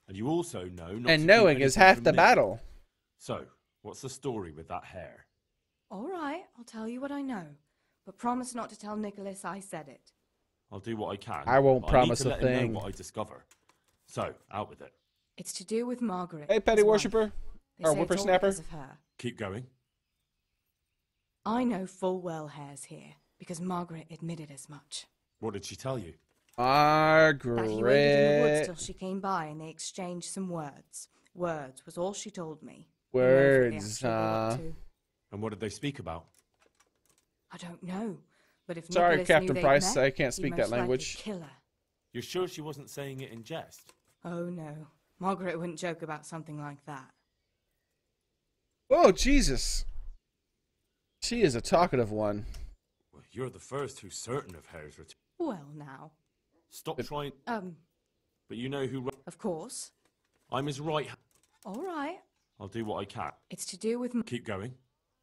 Speaker 2: And you also know not
Speaker 1: and
Speaker 2: to
Speaker 1: knowing
Speaker 2: keep
Speaker 1: is
Speaker 2: anything
Speaker 1: half
Speaker 2: from
Speaker 1: the
Speaker 2: me.
Speaker 1: battle.
Speaker 2: So, what's the story with that Hare?
Speaker 8: All right, I'll tell you what I know. But promise not to tell Nicholas I said it.
Speaker 2: I'll do what I can.
Speaker 1: I won't
Speaker 2: but
Speaker 1: promise
Speaker 2: I need
Speaker 1: a
Speaker 2: to let him
Speaker 1: thing.
Speaker 2: know what I discover. So, out with it.
Speaker 8: It's to do with Margaret.
Speaker 1: Hey, petty
Speaker 8: his wife.
Speaker 1: worshipper,
Speaker 8: They
Speaker 1: or
Speaker 8: say it's all
Speaker 1: whippersnapper.
Speaker 8: because of her.
Speaker 2: Keep going.
Speaker 8: I know full well Hare's here, because Margaret admitted as much.
Speaker 2: What did she tell you?
Speaker 8: That he waited in the woods
Speaker 1: Margaret.
Speaker 8: till she came by and they exchanged some words. Words was all she told me. Who knows what they
Speaker 1: Words,
Speaker 8: actually were up
Speaker 1: huh?
Speaker 8: to?
Speaker 2: And what did they speak about?
Speaker 8: I don't know. But if
Speaker 1: Sorry,
Speaker 8: Nicholas
Speaker 1: Captain
Speaker 8: knew they'd
Speaker 1: Price,
Speaker 8: met,
Speaker 1: I can't
Speaker 8: he'd
Speaker 1: speak that
Speaker 8: most likely
Speaker 1: language.
Speaker 8: kill her.
Speaker 2: You're sure she wasn't saying it in jest?
Speaker 8: Oh no. Margaret wouldn't joke about something like that.
Speaker 1: Oh, Jesus. She is a talkative one.
Speaker 2: Well, you're the first who's certain of Hare's return.
Speaker 8: Well now.
Speaker 2: Stop trying... But you know who...
Speaker 8: Of course.
Speaker 2: I'm his right...
Speaker 8: All right.
Speaker 2: I'll do what I can.
Speaker 8: It's to do with...
Speaker 2: Keep going.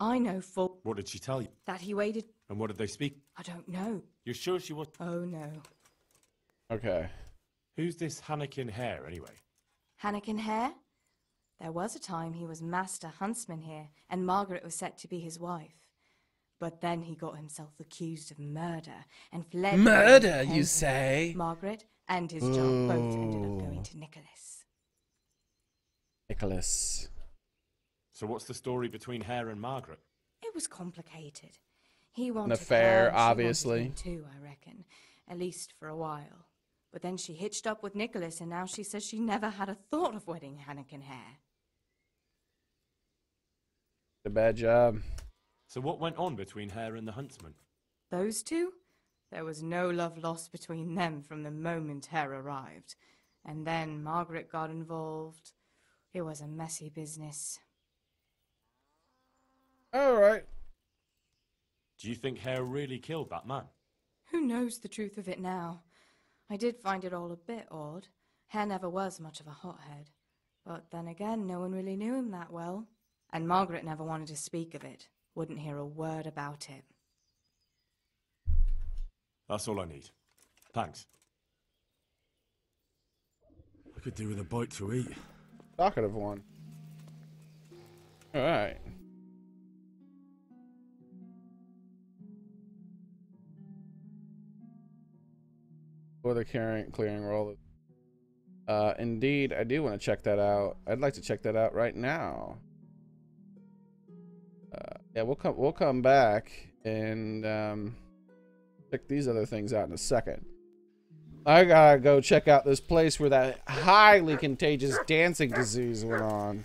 Speaker 8: I know full...
Speaker 2: What did she tell you?
Speaker 8: That he waited...
Speaker 2: And what did they speak?
Speaker 8: I don't know.
Speaker 2: You're sure she was...
Speaker 8: Oh no.
Speaker 1: Okay.
Speaker 2: Who's this Hannikin Hare, anyway?
Speaker 8: Hannikin Hare? There was a time he was master huntsman here, and Margaret was set to be his wife. But then he got himself accused of murder and fled.
Speaker 1: Murder, you say?
Speaker 8: Margaret and his job both ended up going to Nicholas.
Speaker 1: Nicholas.
Speaker 2: So what's the story between Hare and Margaret?
Speaker 8: It was complicated. He wanted
Speaker 1: affair,
Speaker 8: her, and she
Speaker 1: obviously.
Speaker 8: wanted him too, I reckon. At least for a while. But then she hitched up with Nicholas, and now she says she never had a thought of wedding Hannikin Hare.
Speaker 1: A bad job.
Speaker 2: So what went on between Hare and the huntsman?
Speaker 8: Those two? There was no love lost between them from the moment Hare arrived. And then Margaret got involved. It was a messy business.
Speaker 1: Alright.
Speaker 2: Do you think Hare really killed that man?
Speaker 8: Who knows the truth of it now? I did find it all a bit odd. Hare never was much of a hothead. But then again, no one really knew him that well. And Margaret never wanted to speak of it. Wouldn't hear a word about it.
Speaker 2: That's all I need. Thanks. I could do with a bite to eat.
Speaker 1: Talkative one. Alright. For the clearing roll. Indeed, I do want to check that out. I'd like to check that out right now. Yeah, we'll come back and check these other things out in a second. I gotta go check out this place where that highly contagious dancing disease went on.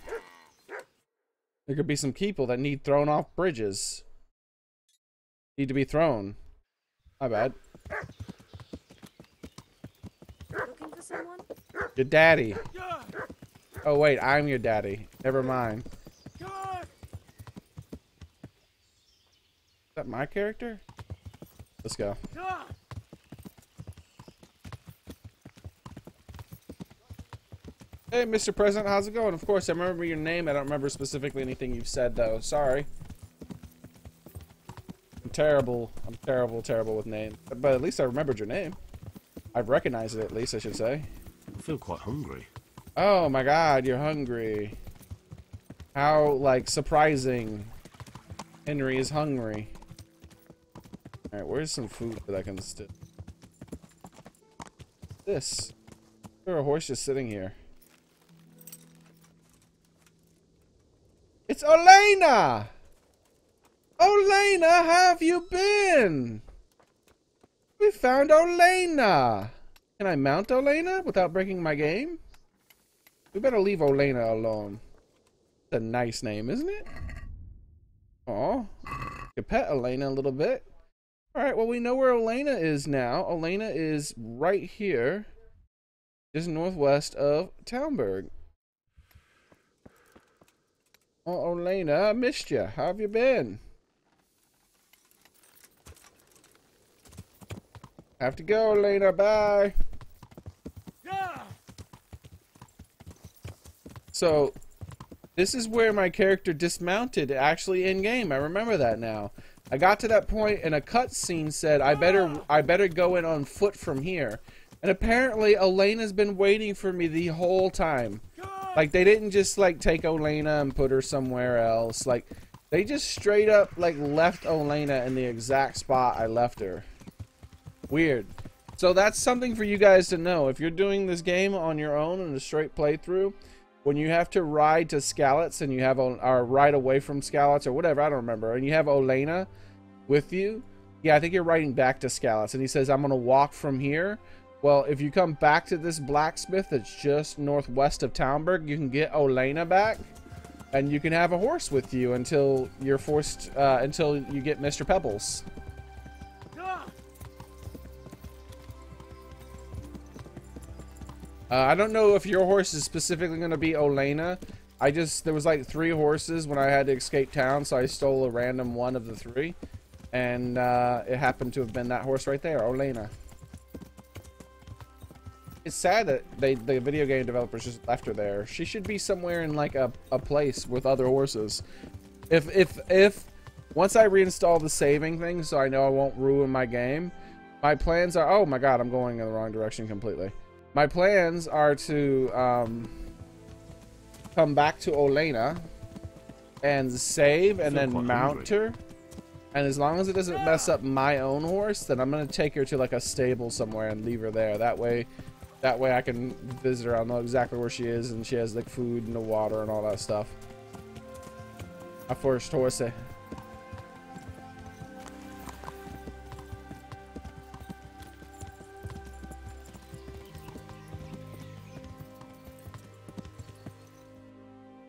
Speaker 1: There could be some people that need thrown off bridges. Need to be thrown. My bad.
Speaker 5: Looking for someone?
Speaker 1: Your daddy. Oh wait, I'm your daddy. Never mind. my character? Let's go. Hey, Mr. President, how's it going? Of course, I remember your name. I don't remember specifically anything you've said, though. Sorry. I'm terrible. I'm terrible, terrible with names. But at least I remembered your name. I've recognized it, at least, I should say.
Speaker 2: I feel quite hungry.
Speaker 1: Oh, my God, you're hungry. How, like, surprising. Henry is hungry. Alright, where's some food that I can still... This. There's a horse just sitting here. It's Olena! Olena, how have you been? We found Olena! Can I mount Olena without breaking my game? We better leave Olena alone. It's a nice name, isn't it? Aw. You can pet Olena a little bit. Alright, well we know where Olena is now. Olena is right here. Just northwest of Talmberg. Oh, Olena, I missed you. How have you been? Have to go, Olena. Bye. Yeah. So, this is where my character dismounted, actually in game. I remember that now. I got to that point, and a cutscene said, "I better go in on foot from here." And apparently, Olena's been waiting for me the whole time. Like, they didn't just, like, take Olena and put her somewhere else. Like, they just straight up, like, left Olena in the exact spot I left her. Weird. So that's something for you guys to know. If you're doing this game on your own in a straight playthrough, when you have to ride to Skalitz and you have, or ride away from Skalitz or whatever, I don't remember, and you have Olena with you, yeah, I think you're riding back to Skalitz, and he says, I'm going to walk from here. Well, if you come back to this blacksmith that's just northwest of Talmberg, you can get Olena back, and you can have a horse with you until you're forced, until you get Mr. Pebbles. I don't know if your horse is specifically going to be Olena. There was like 3 horses when I had to escape town, so I stole a random one of the 3, and it happened to have been that horse right there, Olena. It's sad that the video game developers just left her there. She should be somewhere in like a place with other horses. If once I reinstall the saving thing, so I know I won't ruin my game, my plans are, oh my God, I'm going in the wrong direction completely. My plans are to come back to Olena and save and then mount her. And as long as it doesn't mess up my own horse, then I'm gonna take her to like a stable somewhere and leave her there. That way I can visit her. I'll know exactly where she is, and she has like food and the water and all that stuff. My first horse.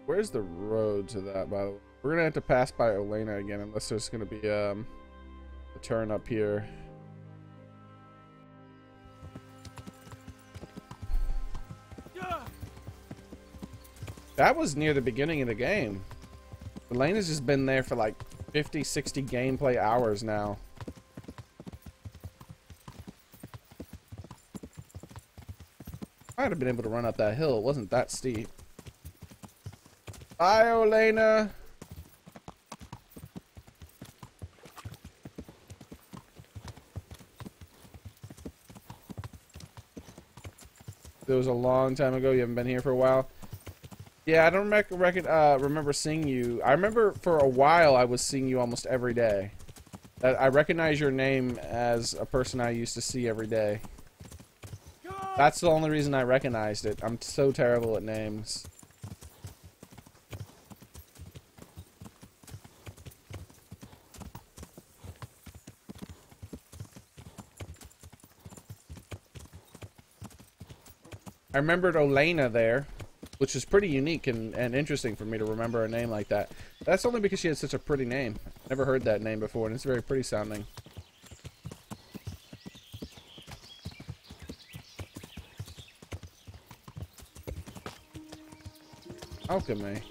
Speaker 1: Where's the road to that, by the way? We're gonna have to pass by Olena again, unless there's gonna be a turn up here. That was near the beginning of the game. Elena's just been there for like 50, 60 gameplay hours now. Might have been able to run up that hill. It wasn't that steep. Bye, Olena. It was a long time ago. You haven't been here for a while. Yeah, I don't remember seeing you. I remember for a while I was seeing you almost every day. I recognize your name as a person I used to see every day. That's the only reason I recognized it. I'm so terrible at names. I remembered Olena there, which is pretty unique and interesting for me to remember a name like that. That's only because she had such a pretty name. Never heard that name before, and it's very pretty sounding. Alchemy.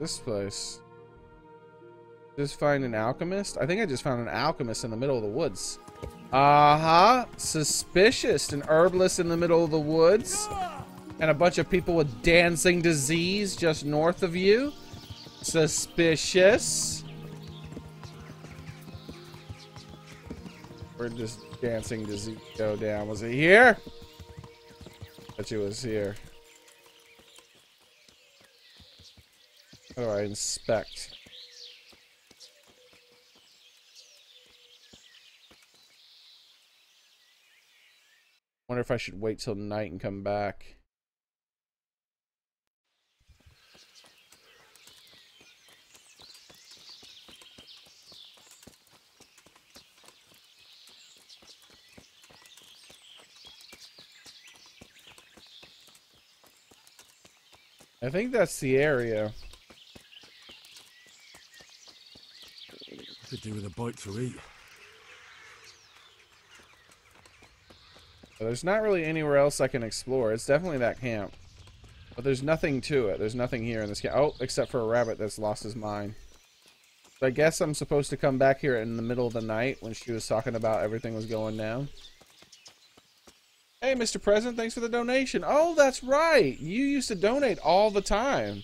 Speaker 1: This place. Just find an alchemist? I think I just found an alchemist in the middle of the woods. Uh-huh. Suspicious. An herbalist in the middle of the woods. And a bunch of people with dancing disease just north of you. Suspicious. Where does dancing disease go down? Was it here? Bet you it was here. How do I inspect? Wonder if I should wait till night and come back. I think that's the area.
Speaker 2: Could do with a bite to eat.
Speaker 1: There's not really anywhere else I can explore. It's definitely that camp. But there's nothing to it. There's nothing here in this camp. Oh, except for a rabbit that's lost his mind. So I guess I'm supposed to come back here in the middle of the night when she was talking about everything was going down. Hey, Mr. President, thanks for the donation. Oh, that's right. You used to donate all the time.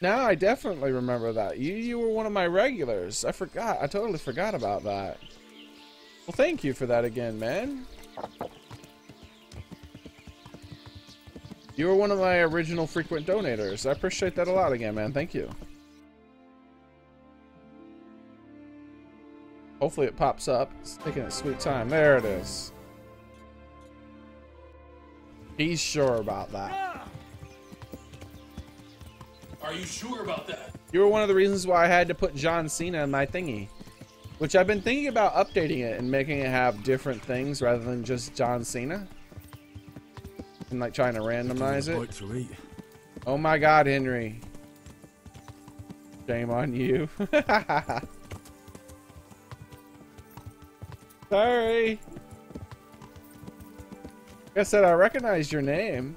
Speaker 1: Now I definitely remember that. You were one of my regulars. I forgot. I totally forgot about that. Well, thank you for that again, man. You were one of my original frequent donators. I appreciate that a lot again, man. Thank you. Hopefully it pops up. It's taking its sweet time. There it is. He's sure about that.
Speaker 9: Are you sure about that?
Speaker 1: You were one of the reasons why I had to put John Cena in my thingy. Which I've been thinking about updating it and making it have different things rather than just John Cena. And like trying to randomize it. Oh my god, Henry. Shame on you. Sorry. Like I said, I recognized your name.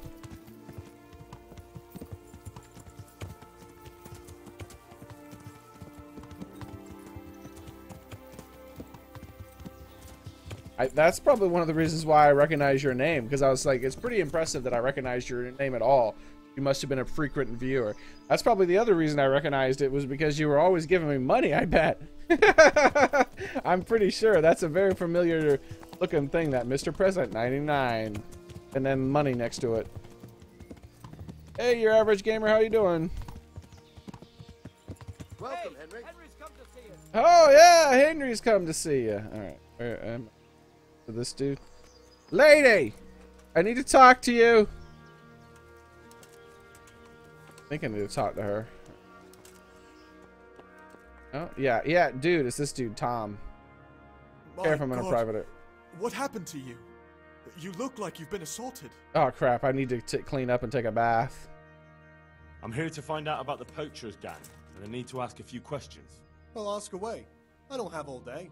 Speaker 1: That's probably one of the reasons why I recognize your name, because I was like, it's pretty impressive that I recognized your name at all. You must have been a frequent viewer. That's probably the other reason I recognized it, was because you were always giving me money, I bet. I'm pretty sure that's a very familiar looking thing, that Mr. President 99 and then money next to it. Hey, your average gamer, how you doing?
Speaker 3: Welcome, Henry.
Speaker 9: Henry's come to see us.
Speaker 1: Oh yeah, Henry's come to see you. All right, where am I? This dude, lady, I need to talk to you. I think I need to talk to her. Oh yeah, dude, it's this dude Tom. Care if I'm gonna private it.
Speaker 10: What happened to you? You look like you've been assaulted.
Speaker 1: Oh crap, I need to clean up and take a bath.
Speaker 2: I'm here to find out about the poachers gang, and I need to ask a few questions.
Speaker 10: Well, ask away. I don't have all day.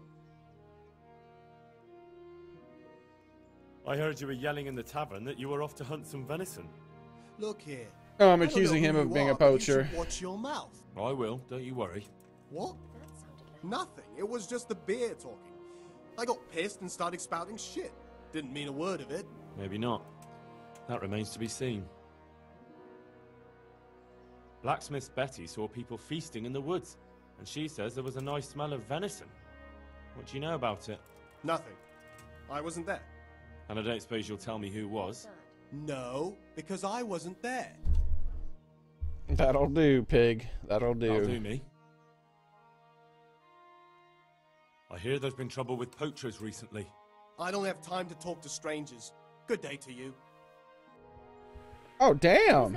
Speaker 2: I heard you were yelling in the tavern that you were off to hunt some venison.
Speaker 10: Look here.
Speaker 1: Oh, I'm accusing him of being a poacher.
Speaker 10: Watch your mouth.
Speaker 2: I will, don't you worry.
Speaker 10: What? Nothing. It was just the beer talking. I got pissed and started spouting shit. Didn't mean a word of it.
Speaker 2: Maybe not. That remains to be seen. Blacksmith Betty saw people feasting in the woods, and she says there was a nice smell of venison. What do you know about it?
Speaker 10: Nothing. I wasn't there.
Speaker 2: And I don't suppose you'll tell me who was?
Speaker 10: No, because I wasn't there.
Speaker 1: That'll do, pig. That'll do.
Speaker 2: That'll do me. I hear there's been trouble with poachers recently.
Speaker 10: I don't have time to talk to strangers. Good day to you.
Speaker 1: Oh, damn.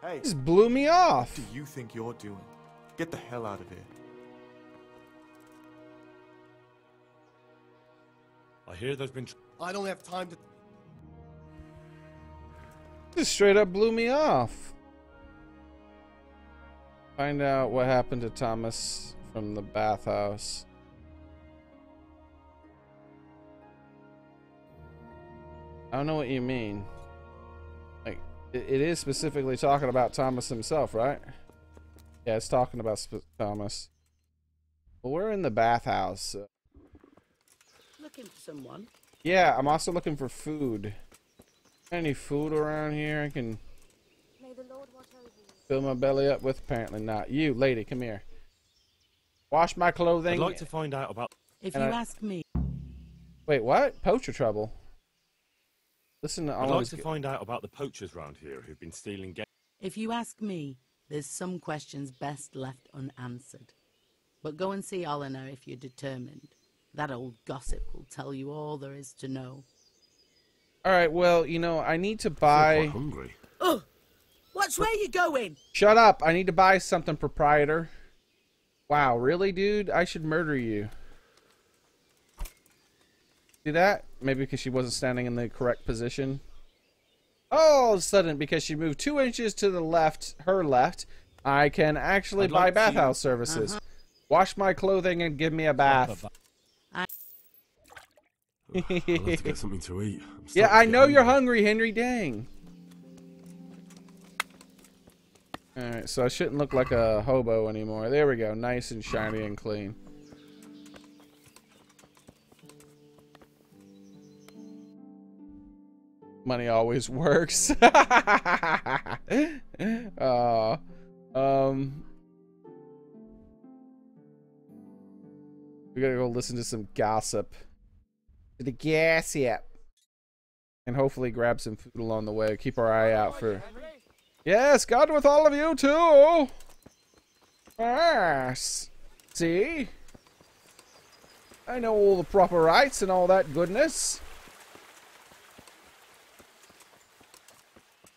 Speaker 10: Hey.
Speaker 1: He just blew me off.
Speaker 10: What do you think you're doing? Get the hell out of here.
Speaker 2: I hear there's been
Speaker 10: I don't have time to...
Speaker 1: Just straight up blew me off. Find out what happened to Thomas from the bathhouse. I don't know what you mean. Like, it is specifically talking about Thomas himself, right? Yeah, it's talking about Thomas. Well, we're in the bathhouse.
Speaker 11: Looking for someone?
Speaker 1: Yeah, I'm also looking for food. Any food around here I can
Speaker 5: May the Lord watch over you.
Speaker 1: fill my belly up with? Apparently not. You, lady, come here. Wash my clothing.
Speaker 2: I'd like to find out about...
Speaker 11: If you ask me...
Speaker 1: Wait, what? Poacher trouble. Listen to all
Speaker 2: I'd like
Speaker 1: these...
Speaker 2: to find out about the poachers round here who've been stealing...
Speaker 11: If you ask me, there's some questions best left unanswered. But go and see Eleanor if you're determined. That old gossip will tell you all there is to know.
Speaker 1: Alright, well, you know, I need to buy...
Speaker 2: I'm hungry.
Speaker 11: Oh! Watch where you're going!
Speaker 1: Shut up! I need to buy something, proprietor. Wow, really, dude? I should murder you. See that? Maybe because she wasn't standing in the correct position. All of a sudden, because she moved 2 inches to the left, her left, I can actually buy bathhouse services. Wash my clothing and give me a bath.
Speaker 2: I'll have to get something to eat.
Speaker 1: Yeah, I know you're hungry, Henry. Dang. Alright, so I shouldn't look like a hobo anymore. There we go. Nice and shiny and clean. Money always works. We gotta go listen to some gossip. To the gossip. And hopefully grab some food along the way. Keep our eye out for... Yes, God with all of you too! Yes! See? I know all the proper rights and all that goodness.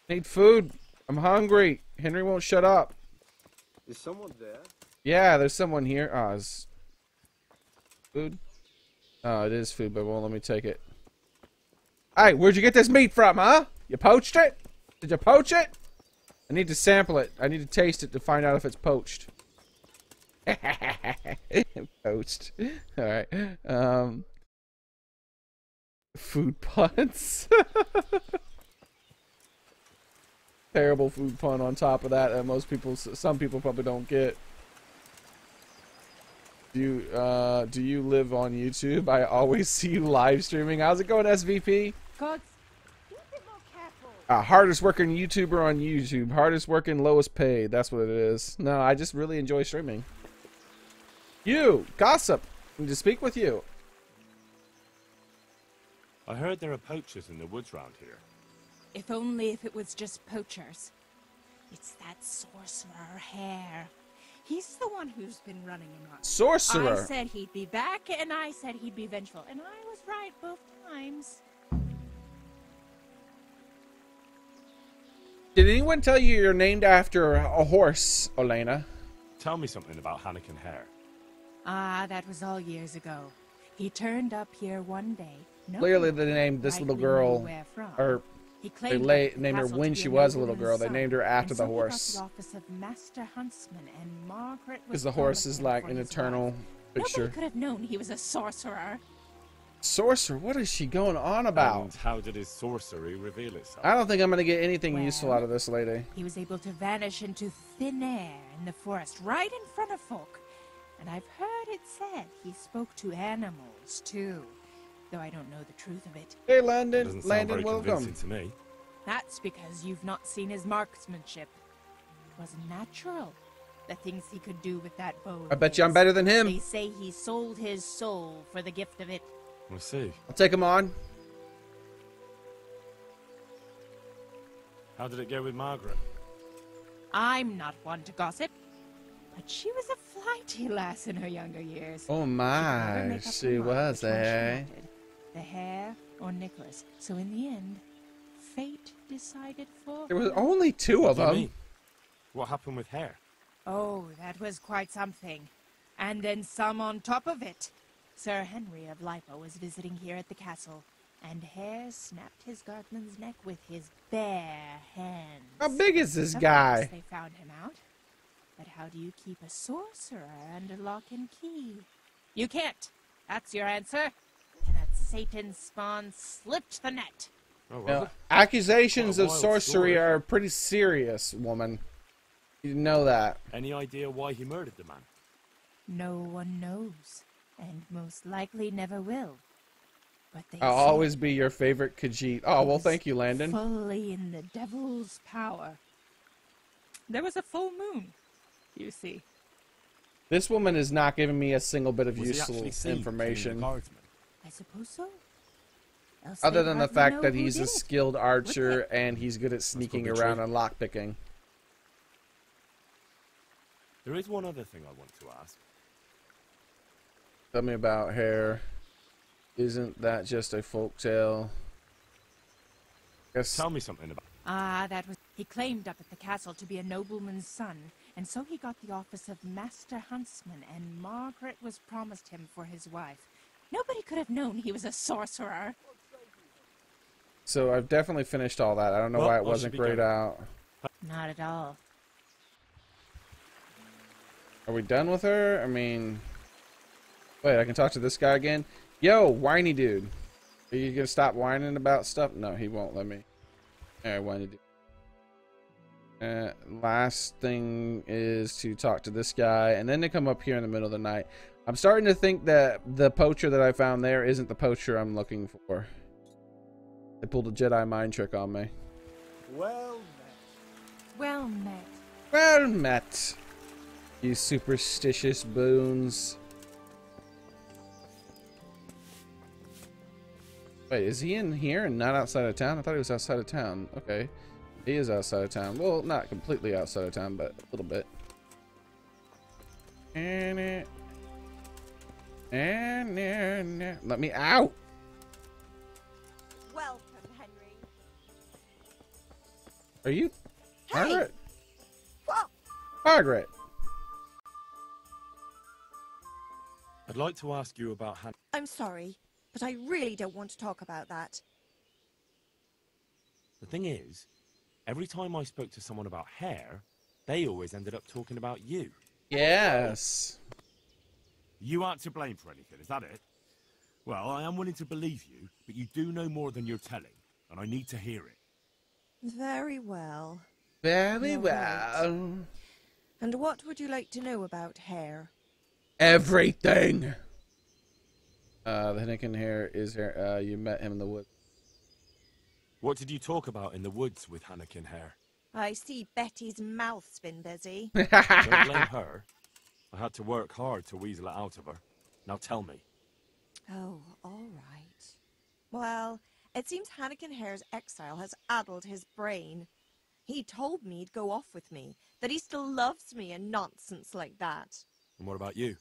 Speaker 1: Need food. I'm hungry. Henry won't shut up.
Speaker 6: Is someone there?
Speaker 1: Yeah, there's someone here. Oh, it's food? Oh, it is food, but it won't let me take it. Hey, where'd you get this meat from, huh? You poached it? Did you poach it? I need to sample it. I need to taste it to find out if it's poached. Poached. Alright. Food puns. Terrible food pun on top of that some people probably don't get. Do you live on YouTube? I always see you live streaming. How's it going, SVP?
Speaker 5: God, be a bit more careful.
Speaker 1: Hardest working YouTuber on YouTube. Hardest working, lowest paid. That's what it is. No, I just really enjoy streaming. You, gossip. I need to speak with you.
Speaker 2: I heard there are poachers in the woods round here.
Speaker 12: If only if it was just poachers. It's that sorcerer Hare. He's the one who's been running amok.
Speaker 1: Sorcerer?
Speaker 12: I said he'd be back, and I said he'd be vengeful, and I was right both times.
Speaker 1: Did anyone tell you you're named after a horse, Elena?
Speaker 2: Tell me something about Hannikin Hare.
Speaker 12: Ah, that was all years ago. He turned up here one day.
Speaker 1: Clearly they named this little girl, or they named her when she was a little girl. They named her after the horse. Because the horse is like an eternal fixture.
Speaker 12: Nobody could have known he was a sorcerer.
Speaker 1: Sorcerer? What is she going on about?
Speaker 2: And how did his sorcery reveal itself?
Speaker 1: I don't think I'm going to get anything useful out of this lady.
Speaker 12: He was able to vanish into thin air in the forest right in front of folk. And I've heard it said he spoke to animals, too. Though I don't know the truth of it.
Speaker 1: Hey, Landon.
Speaker 2: Doesn't sound
Speaker 1: Landon,
Speaker 2: very
Speaker 1: welcome.
Speaker 2: convincing to me.
Speaker 12: That's because you've not seen his marksmanship. It was natural. The things he could do with that bow.
Speaker 1: I bet you I'm better than him.
Speaker 12: They say he sold his soul for the gift of it.
Speaker 2: We'll see.
Speaker 1: I'll take him on.
Speaker 2: How did it go with Margaret?
Speaker 12: I'm not one to gossip, but she was a flighty lass in her younger years.
Speaker 1: Oh my, she was, eh?
Speaker 12: The Hare or Nicholas. So in the end, fate decided for
Speaker 1: There was only two of them.
Speaker 2: What happened with Hare?
Speaker 12: Oh, that was quite something. And then some on top of it. Sir Henry of Lipo was visiting here at the castle, and Hare snapped his guardsman's neck with his bare hands.
Speaker 1: How big is this
Speaker 12: Of
Speaker 1: guy?
Speaker 12: course they found him out. But how do you keep a sorcerer under lock and key? You can't. That's your answer. And that Satan spawn slipped the net.
Speaker 2: Oh, well.
Speaker 1: Accusations
Speaker 2: What a
Speaker 1: of
Speaker 2: wild
Speaker 1: sorcery
Speaker 2: story.
Speaker 1: are pretty serious, woman. You didn't know that.
Speaker 2: Any idea why he murdered the man?
Speaker 12: No one knows, and most likely never will. But they
Speaker 1: I'll
Speaker 12: say
Speaker 1: always be your favorite Khajiit. Oh, well, thank you, Landon.
Speaker 12: fully in the devil's power. There was a full moon, you see.
Speaker 1: This woman is not giving me a single bit of
Speaker 2: Was he
Speaker 1: useful
Speaker 2: actually seen
Speaker 1: information.
Speaker 2: killing the guardsman?
Speaker 12: I suppose so. Else
Speaker 1: Other
Speaker 12: they'd
Speaker 1: than the
Speaker 12: hardly
Speaker 1: fact
Speaker 12: know
Speaker 1: that
Speaker 12: who
Speaker 1: he's
Speaker 12: did
Speaker 1: a
Speaker 12: it.
Speaker 1: skilled archer and he's good at sneaking
Speaker 2: probably
Speaker 1: around
Speaker 2: true.
Speaker 1: and lockpicking.
Speaker 2: There is one other thing I want to ask.
Speaker 1: Tell me about hair. Isn't that just a folktale? Yes.
Speaker 2: Tell me something about.
Speaker 12: Ah, that was... He claimed up at the castle to be a nobleman's son, and so he got the office of Master Huntsman, and Margaret was promised him for his wife. Nobody could have known he was a sorcerer.
Speaker 1: So I've definitely finished all that. I don't know
Speaker 2: Well,
Speaker 1: why
Speaker 2: I
Speaker 1: it
Speaker 2: should
Speaker 1: wasn't
Speaker 2: be
Speaker 1: grayed
Speaker 2: going.
Speaker 1: out.
Speaker 12: Not at all.
Speaker 1: Are we done with her? I mean... Wait, I can talk to this guy again? Yo, whiny dude. Are you gonna stop whining about stuff? No, he won't let me. Alright, whiny dude. Last thing is to talk to this guy, and then to come up here in the middle of the night. I'm starting to think that the poacher that I found there isn't the poacher I'm looking for. They pulled a Jedi mind trick on me.
Speaker 10: Well met.
Speaker 12: Well met.
Speaker 1: Well met, you superstitious boons. Wait, is he in here and not outside of town? I thought he was outside of town. Okay. He is outside of town. Well, not completely outside of town, but a little bit. Let me out!
Speaker 4: Welcome, Henry.
Speaker 1: Are you Margaret?
Speaker 4: What?
Speaker 1: Margaret!
Speaker 2: I'd like to ask you about Han.
Speaker 4: I'm sorry, but I really don't want to talk about that.
Speaker 2: The thing is, every time I spoke to someone about hair, they always ended up talking about you.
Speaker 1: Yes.
Speaker 13: You aren't to blame for anything, is that it? Well, I am willing to believe you, but you do know more than you're telling, and I need to hear it.
Speaker 4: Very well.
Speaker 1: Very
Speaker 4: You're
Speaker 1: well.
Speaker 4: right. And what would you like to know about hair?
Speaker 1: Everything! The Hennigan hair is here. You met him in the woods.
Speaker 2: What did you talk about in the woods with Hannikin hair?
Speaker 4: I see Betty's mouth's been busy.
Speaker 2: Don't blame her. I had to work hard to weasel it out of her. Now tell me.
Speaker 4: Oh, all right. Well, it seems Hannikin Hare's exile has addled his brain. He told me he'd go off with me, that he still loves me and nonsense like that.
Speaker 2: And what about you?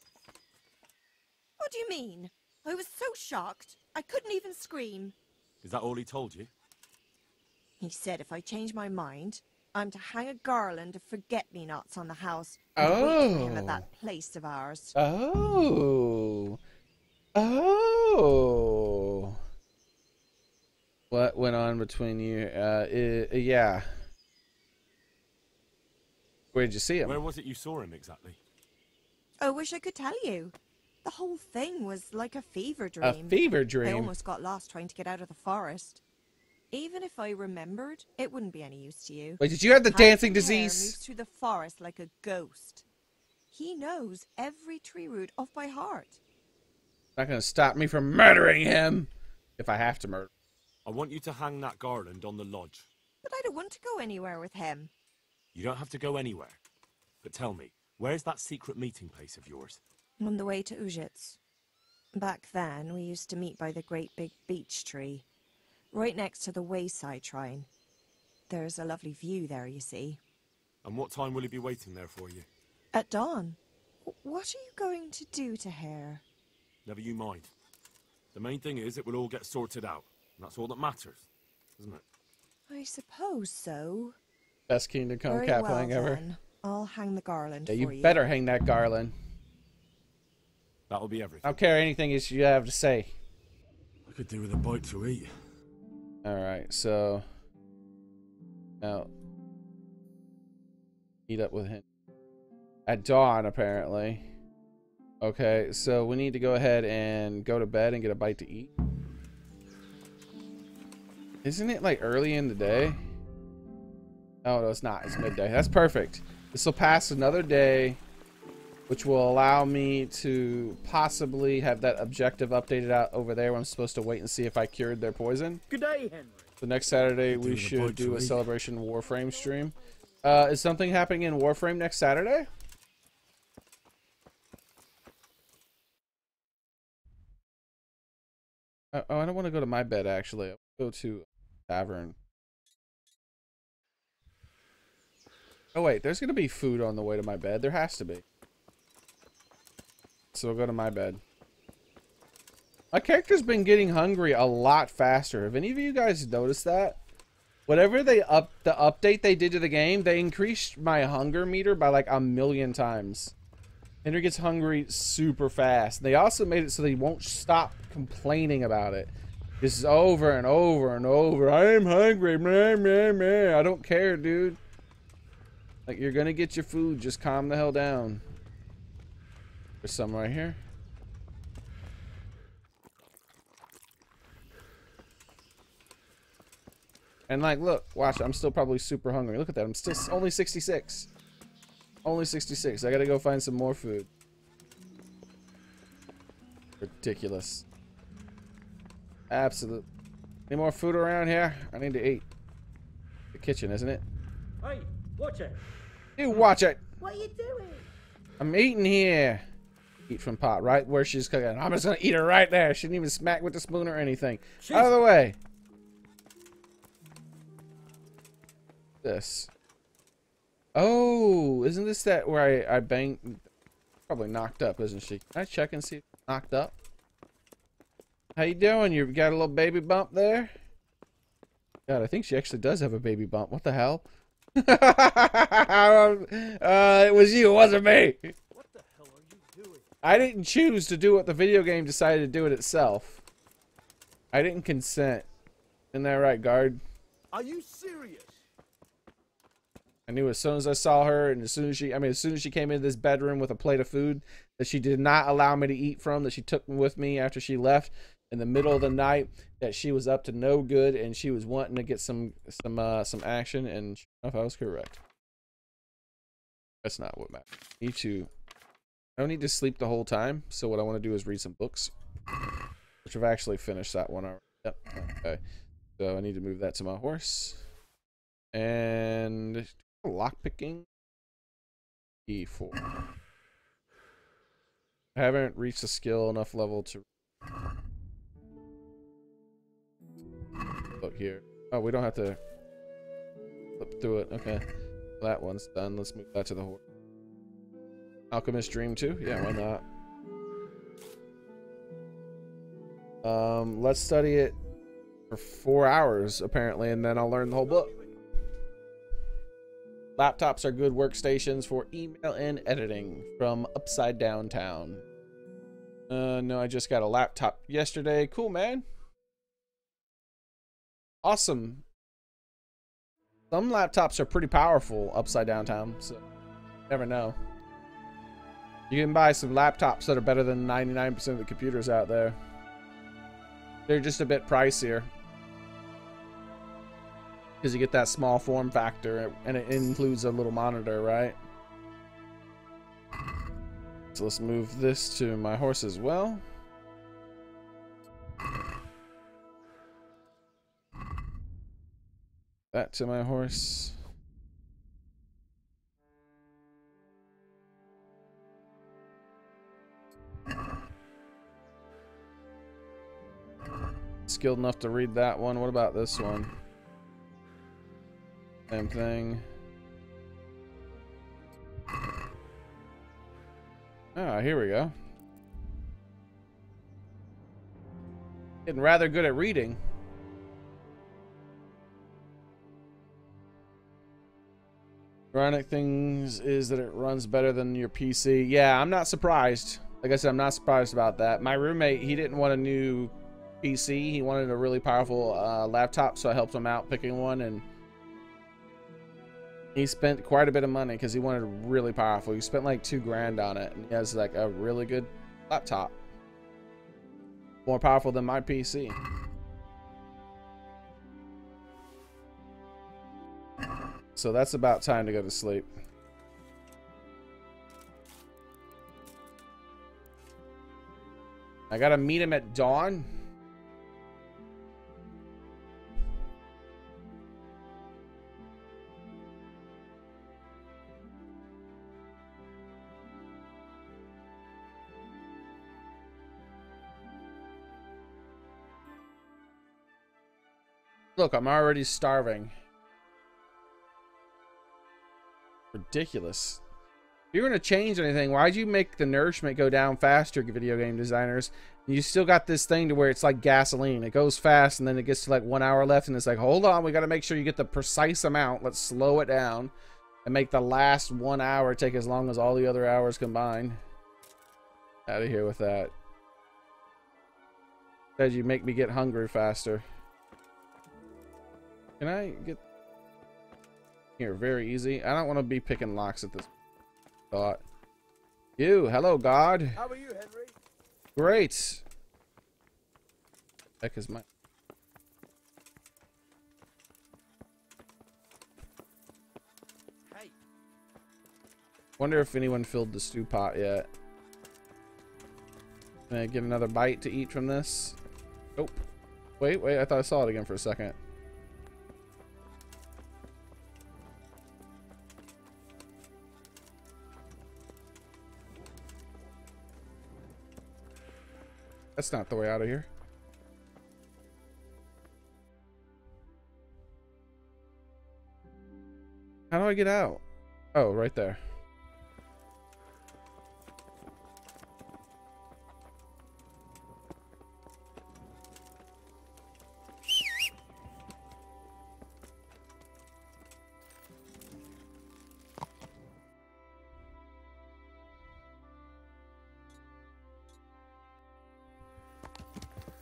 Speaker 4: What do you mean? I was so shocked, I couldn't even scream.
Speaker 2: Is that all he told you?
Speaker 4: He said if I change my mind, I'm to hang a garland of forget-me-nots on the house
Speaker 1: Oh.
Speaker 4: and wait for him at that place of ours.
Speaker 1: Oh. Oh. What went on between you? Yeah. Where did you see him?
Speaker 2: Where was it you saw him exactly?
Speaker 4: I wish I could tell you. The whole thing was like a fever dream.
Speaker 1: A fever
Speaker 4: I
Speaker 1: dream.
Speaker 4: almost got lost trying to get out of the forest. Even if I remembered, it wouldn't be any use to you.
Speaker 1: Wait, did you have the
Speaker 4: Hannikin
Speaker 1: dancing
Speaker 4: Hare
Speaker 1: disease?
Speaker 4: moves through the forest like a ghost. He knows every tree root off by heart.
Speaker 1: Not gonna stop me from murdering him. If I have to murder.
Speaker 2: I want you to hang that garland on the lodge.
Speaker 4: But I don't want to go anywhere with him.
Speaker 2: You don't have to go anywhere. But tell me, where's that secret meeting place of yours?
Speaker 4: On the way to Ujits. Back then, we used to meet by the great big beech tree, right next to the wayside shrine. There's a lovely view there, you see.
Speaker 2: And what time will he be waiting there for you?
Speaker 4: At dawn. What are you going to do to Hare?
Speaker 2: Never you mind. The main thing is it will all get sorted out. And that's all that matters, isn't it?
Speaker 4: I suppose so.
Speaker 1: Best Kingdom Come
Speaker 4: Very
Speaker 1: cat
Speaker 4: well,
Speaker 1: playing ever.
Speaker 4: then. I'll hang the garland
Speaker 1: Yeah,
Speaker 4: for
Speaker 1: you
Speaker 4: you.
Speaker 1: better hang that garland.
Speaker 2: That'll be everything.
Speaker 1: I don't care anything you have to say.
Speaker 13: I could do with a bite to eat.
Speaker 1: Alright, so now meet up with him at dawn, apparently. Okay, so we need to go ahead and go to bed and get a bite to eat. Isn't it like early in the day? Oh no, it's not. It's midday. That's perfect. This will pass another day, which will allow me to possibly have that objective updated out over there where I'm supposed to wait and see if I cured their poison.
Speaker 14: Good day, Henry.
Speaker 1: So next Saturday we should do a Celebration Warframe stream. Is something happening in Warframe next Saturday? Oh, I don't want to go to my bed, actually. I'll go to tavern. Oh, wait. There's going to be food on the way to my bed. There has to be. So we'll go to my bed. My character's been getting hungry a lot faster. Have any of you guys noticed that? Whatever the update they did to the game, they increased my hunger meter by like 1,000,000 times. Henry gets hungry super fast. They also made it so they won't stop complaining about it. This is over and over and over. I am hungry. Meh, meh, meh. I don't care, dude. Like, you're gonna get your food. Just calm the hell down. There's some right here. And like, look, watch. I'm still probably super hungry. Look at that. I'm still only 66. Only 66. I gotta go find some more food. Ridiculous. Absolute. Any more food around here? I need to eat. The kitchen, isn't it?
Speaker 14: Hey, watch it.
Speaker 1: You watch it.
Speaker 14: What are you doing?
Speaker 1: I'm eating here. Eat from pot, right where she's cooking. I'm just gonna eat her right there. She didn't even smack with the spoon or anything. Out of the way. This. Oh, isn't this that where I banged? Probably knocked up, isn't she? Can I check and see if she's knocked up? How you doing? You got a little baby bump there? God, I think she actually does have a baby bump. What the hell? It was you, it wasn't me.
Speaker 14: What the hell are you doing?
Speaker 1: I didn't choose to do what the video game decided to do it itself. I didn't consent. Isn't that right, guard?
Speaker 14: Are you serious?
Speaker 1: I knew as soon as I saw her, and as soon as she came into this bedroom with a plate of food that she did not allow me to eat from, that she took with me after she left in the middle of the night, that she was up to no good and she was wanting to get some action, and sure enough, I was correct. That's not what matters. I don't need to sleep the whole time, so what I want to do is read some books, which I've actually finished that one already. Yep. Okay. So I need to move that to my horse. And lockpicking. E4. I haven't reached a skill enough level to look here. Oh, we don't have to flip through it. Okay. That one's done. Let's move that to the horse. Alchemist Dream 2? Yeah, why not? Let's study it for 4 hours, apparently, and then I'll learn the whole book. Laptops are good workstations for email and editing from Upside Down Town. No, I just got a laptop yesterday. Cool, man. Awesome. Some laptops are pretty powerful Upside Down Town, so never know. You can buy some laptops that are better than 99% of the computers out there. They're just a bit pricier, because you get that small form factor, and it includes a little monitor, right? So let's move this to my horse as well. That to my horse. Skilled enough to read that one. What about this one? Same thing. Ah, here we go. Getting rather good at reading. Ironic things is that it runs better than your PC. Yeah, I'm not surprised. Like I said, I'm not surprised about that. My roommate, he didn't want a new PC. He wanted a really powerful laptop, so I helped him out picking one, and he spent quite a bit of money because he wanted a really powerful. He spent like $2 grand on it, and he has like a really good laptop. More powerful than my PC. So that's about time to go to sleep. I gotta meet him at dawn. Look, I'm already starving. Ridiculous. If you're gonna change anything, why'd you make the nourishment go down faster, video game designers? You still got this thing to where it's like gasoline. It goes fast and then it gets to like 1 hour left and it's like, hold on, we gotta make sure you get the precise amount. Let's slow it down and make the last 1 hour take as long as all the other hours combined. Out of here with that. Said you make me get hungry faster. Can I get here? Very easy. I don't want to be picking locks at this thought. You, hello, God.
Speaker 14: How are you, Henry?
Speaker 1: Great. Heck is my.
Speaker 14: Hey.
Speaker 1: Wonder if anyone filled the stew pot yet. Can I get another bite to eat from this? Nope. Wait. I thought I saw it again for a second. That's not the way out of here. How do I get out? Oh, right there.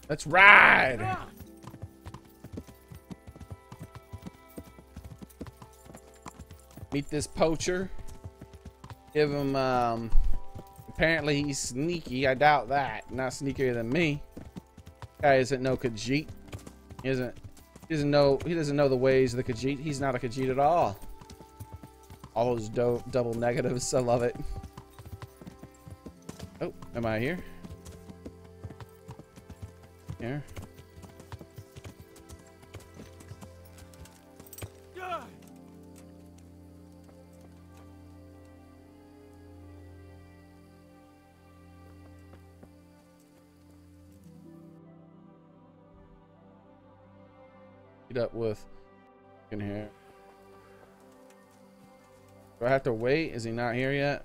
Speaker 1: Let's ride! Meet this poacher. Give him, apparently he's sneaky. I doubt that. Not sneakier than me. Guy isn't no Khajiit. He doesn't know the ways of the Khajiit. He's not a Khajiit at all. All those double negatives. I love it. Oh, am I here? Here. Meet up with in here. Do I have to wait? Is he not here yet?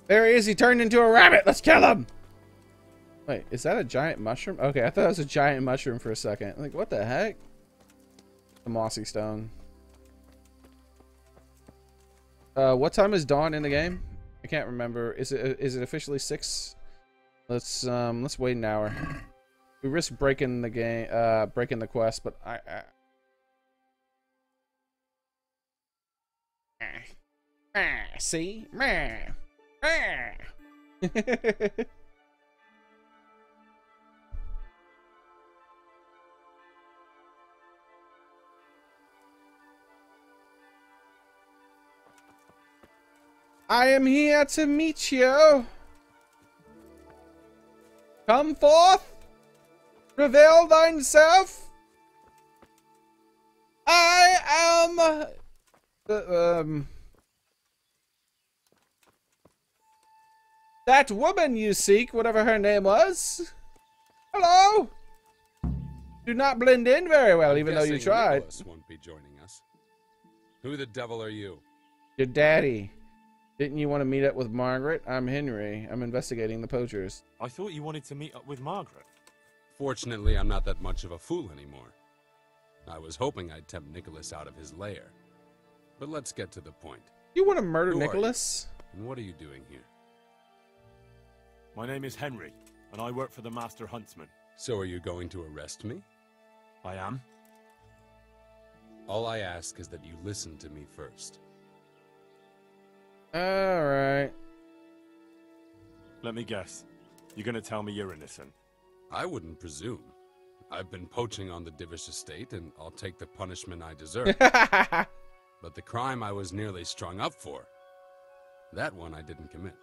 Speaker 1: There he is. He turned into a rabbit. Let's kill him. Wait, is that a giant mushroom? Okay, I thought it was a giant mushroom for a second. Like, what the heck? The mossy stone. What time is dawn in the game? I can't remember. Is it officially 6? Let's wait an hour. We risk breaking the game, breaking the quest, but see? I am here to meet you. Come forth. Reveal thyself. I am that woman you seek, whatever her name was. Hello. Do not blend in very well, even though you tried.
Speaker 15: Nicholas won't be joining us. Who the devil are you?
Speaker 1: Your daddy. Didn't you want to meet up with Margaret? I'm Henry. I'm investigating the poachers.
Speaker 2: I thought you wanted to meet up with Margaret.
Speaker 15: Fortunately, I'm not that much of a fool anymore. I was hoping I'd tempt Nicholas out of his lair. But let's get to the point.
Speaker 1: You want to murder
Speaker 15: Who
Speaker 1: Nicholas?
Speaker 15: And what are you doing here?
Speaker 13: My name is Henry, and I work for the Master Huntsman.
Speaker 15: So are you going to arrest me?
Speaker 13: I am.
Speaker 15: All I ask is that you listen to me first.
Speaker 1: Alright.
Speaker 13: Let me guess. You're gonna tell me you're innocent.
Speaker 15: I wouldn't presume. I've been poaching on the Divish estate, and I'll take the punishment I deserve. But the crime I was nearly strung up for, that one I didn't commit.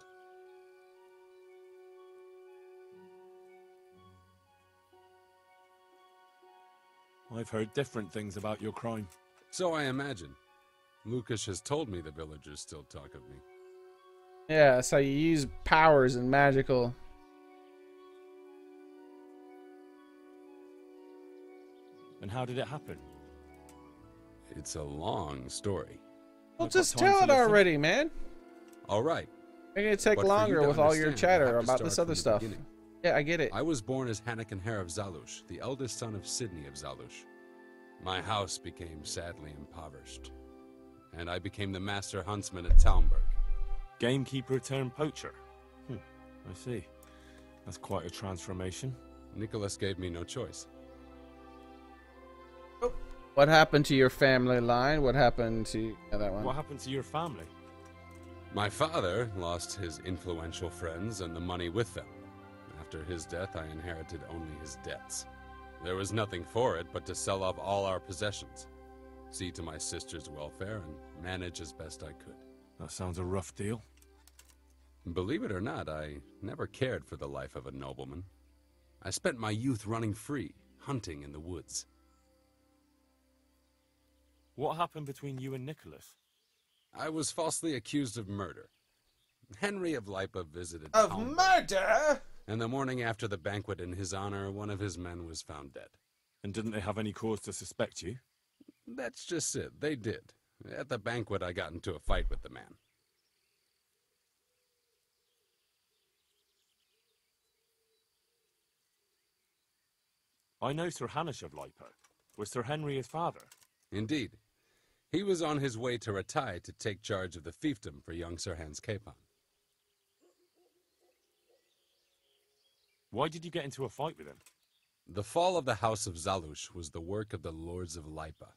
Speaker 2: I've heard different things about your crime.
Speaker 15: So I imagine. Lucas has told me the villagers still talk of me.
Speaker 1: Yeah, so you use powers and magical.
Speaker 2: And how did it happen?
Speaker 15: It's a long story.
Speaker 1: Well, just tell it already, man.
Speaker 15: All right.
Speaker 1: It's gonna take longer with all your chatter about this other stuff. Yeah, I get it.
Speaker 15: I was born as Hanakin Hare of Zalush, the eldest son of Sidney of Zalush. My house became sadly impoverished, and I became the master huntsman at Talmberg.
Speaker 2: Gamekeeper turned poacher. I see. That's quite a transformation.
Speaker 15: Nicholas gave me no choice.
Speaker 1: What happened to your family line? What happened to that one?
Speaker 2: What happened to your family?
Speaker 15: My father lost his influential friends and the money with them. After his death, I inherited only his debts. There was nothing for it but to sell off all our possessions, see to my sister's welfare, and manage as best I could.
Speaker 2: That sounds a rough deal.
Speaker 15: Believe it or not, I never cared for the life of a nobleman. I spent my youth running free, hunting in the woods.
Speaker 2: What happened between you and Nicholas?
Speaker 15: I was falsely accused of murder. Henry of Lipa visited
Speaker 1: Of
Speaker 15: Talmberg,
Speaker 1: murder?
Speaker 15: and the morning after the banquet in his honor, one of his men was found dead.
Speaker 2: And didn't they have any cause to suspect you?
Speaker 15: That's just it. They did. At the banquet, I got into a fight with the man.
Speaker 2: I know Sir Hanish of Lipa. Was Sir Henry his father?
Speaker 15: Indeed. He was on his way to Ratai to take charge of the fiefdom for young Sir Hans Capon.
Speaker 2: Why did you get into a fight with him?
Speaker 15: The fall of the House of Zalush was the work of the Lords of Lipa,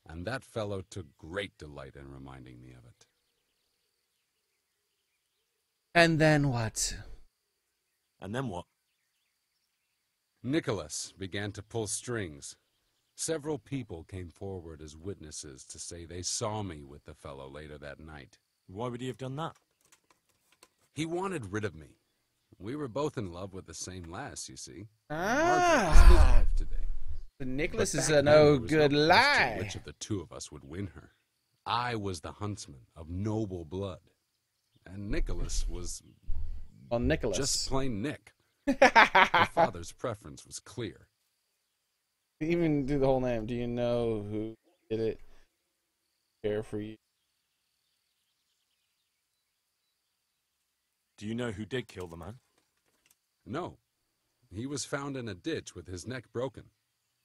Speaker 15: and that fellow took great delight in reminding me of it.
Speaker 1: And then what?
Speaker 2: And then what?
Speaker 15: Nicholas began to pull strings. Several people came forward as witnesses to say they saw me with the fellow later that night.
Speaker 2: Why would he have done that?
Speaker 15: He wanted rid of me. We were both in love with the same lass, you see.
Speaker 1: Ah.
Speaker 15: Margaret was his wife today.
Speaker 1: But Nicholas
Speaker 15: But
Speaker 1: is
Speaker 15: back
Speaker 1: a
Speaker 15: then,
Speaker 1: no
Speaker 15: there was
Speaker 1: good
Speaker 15: question
Speaker 1: lie.
Speaker 15: Which of the two of us would win her? I was the huntsman of noble blood, and Nicholas was...
Speaker 1: Well, Nicholas.
Speaker 15: Just plain Nick. My father's preference was clear.
Speaker 1: Even do the whole name. Do you know who did it? Care for you.
Speaker 2: Do you know who did kill the man?
Speaker 15: No. He was found in a ditch with his neck broken.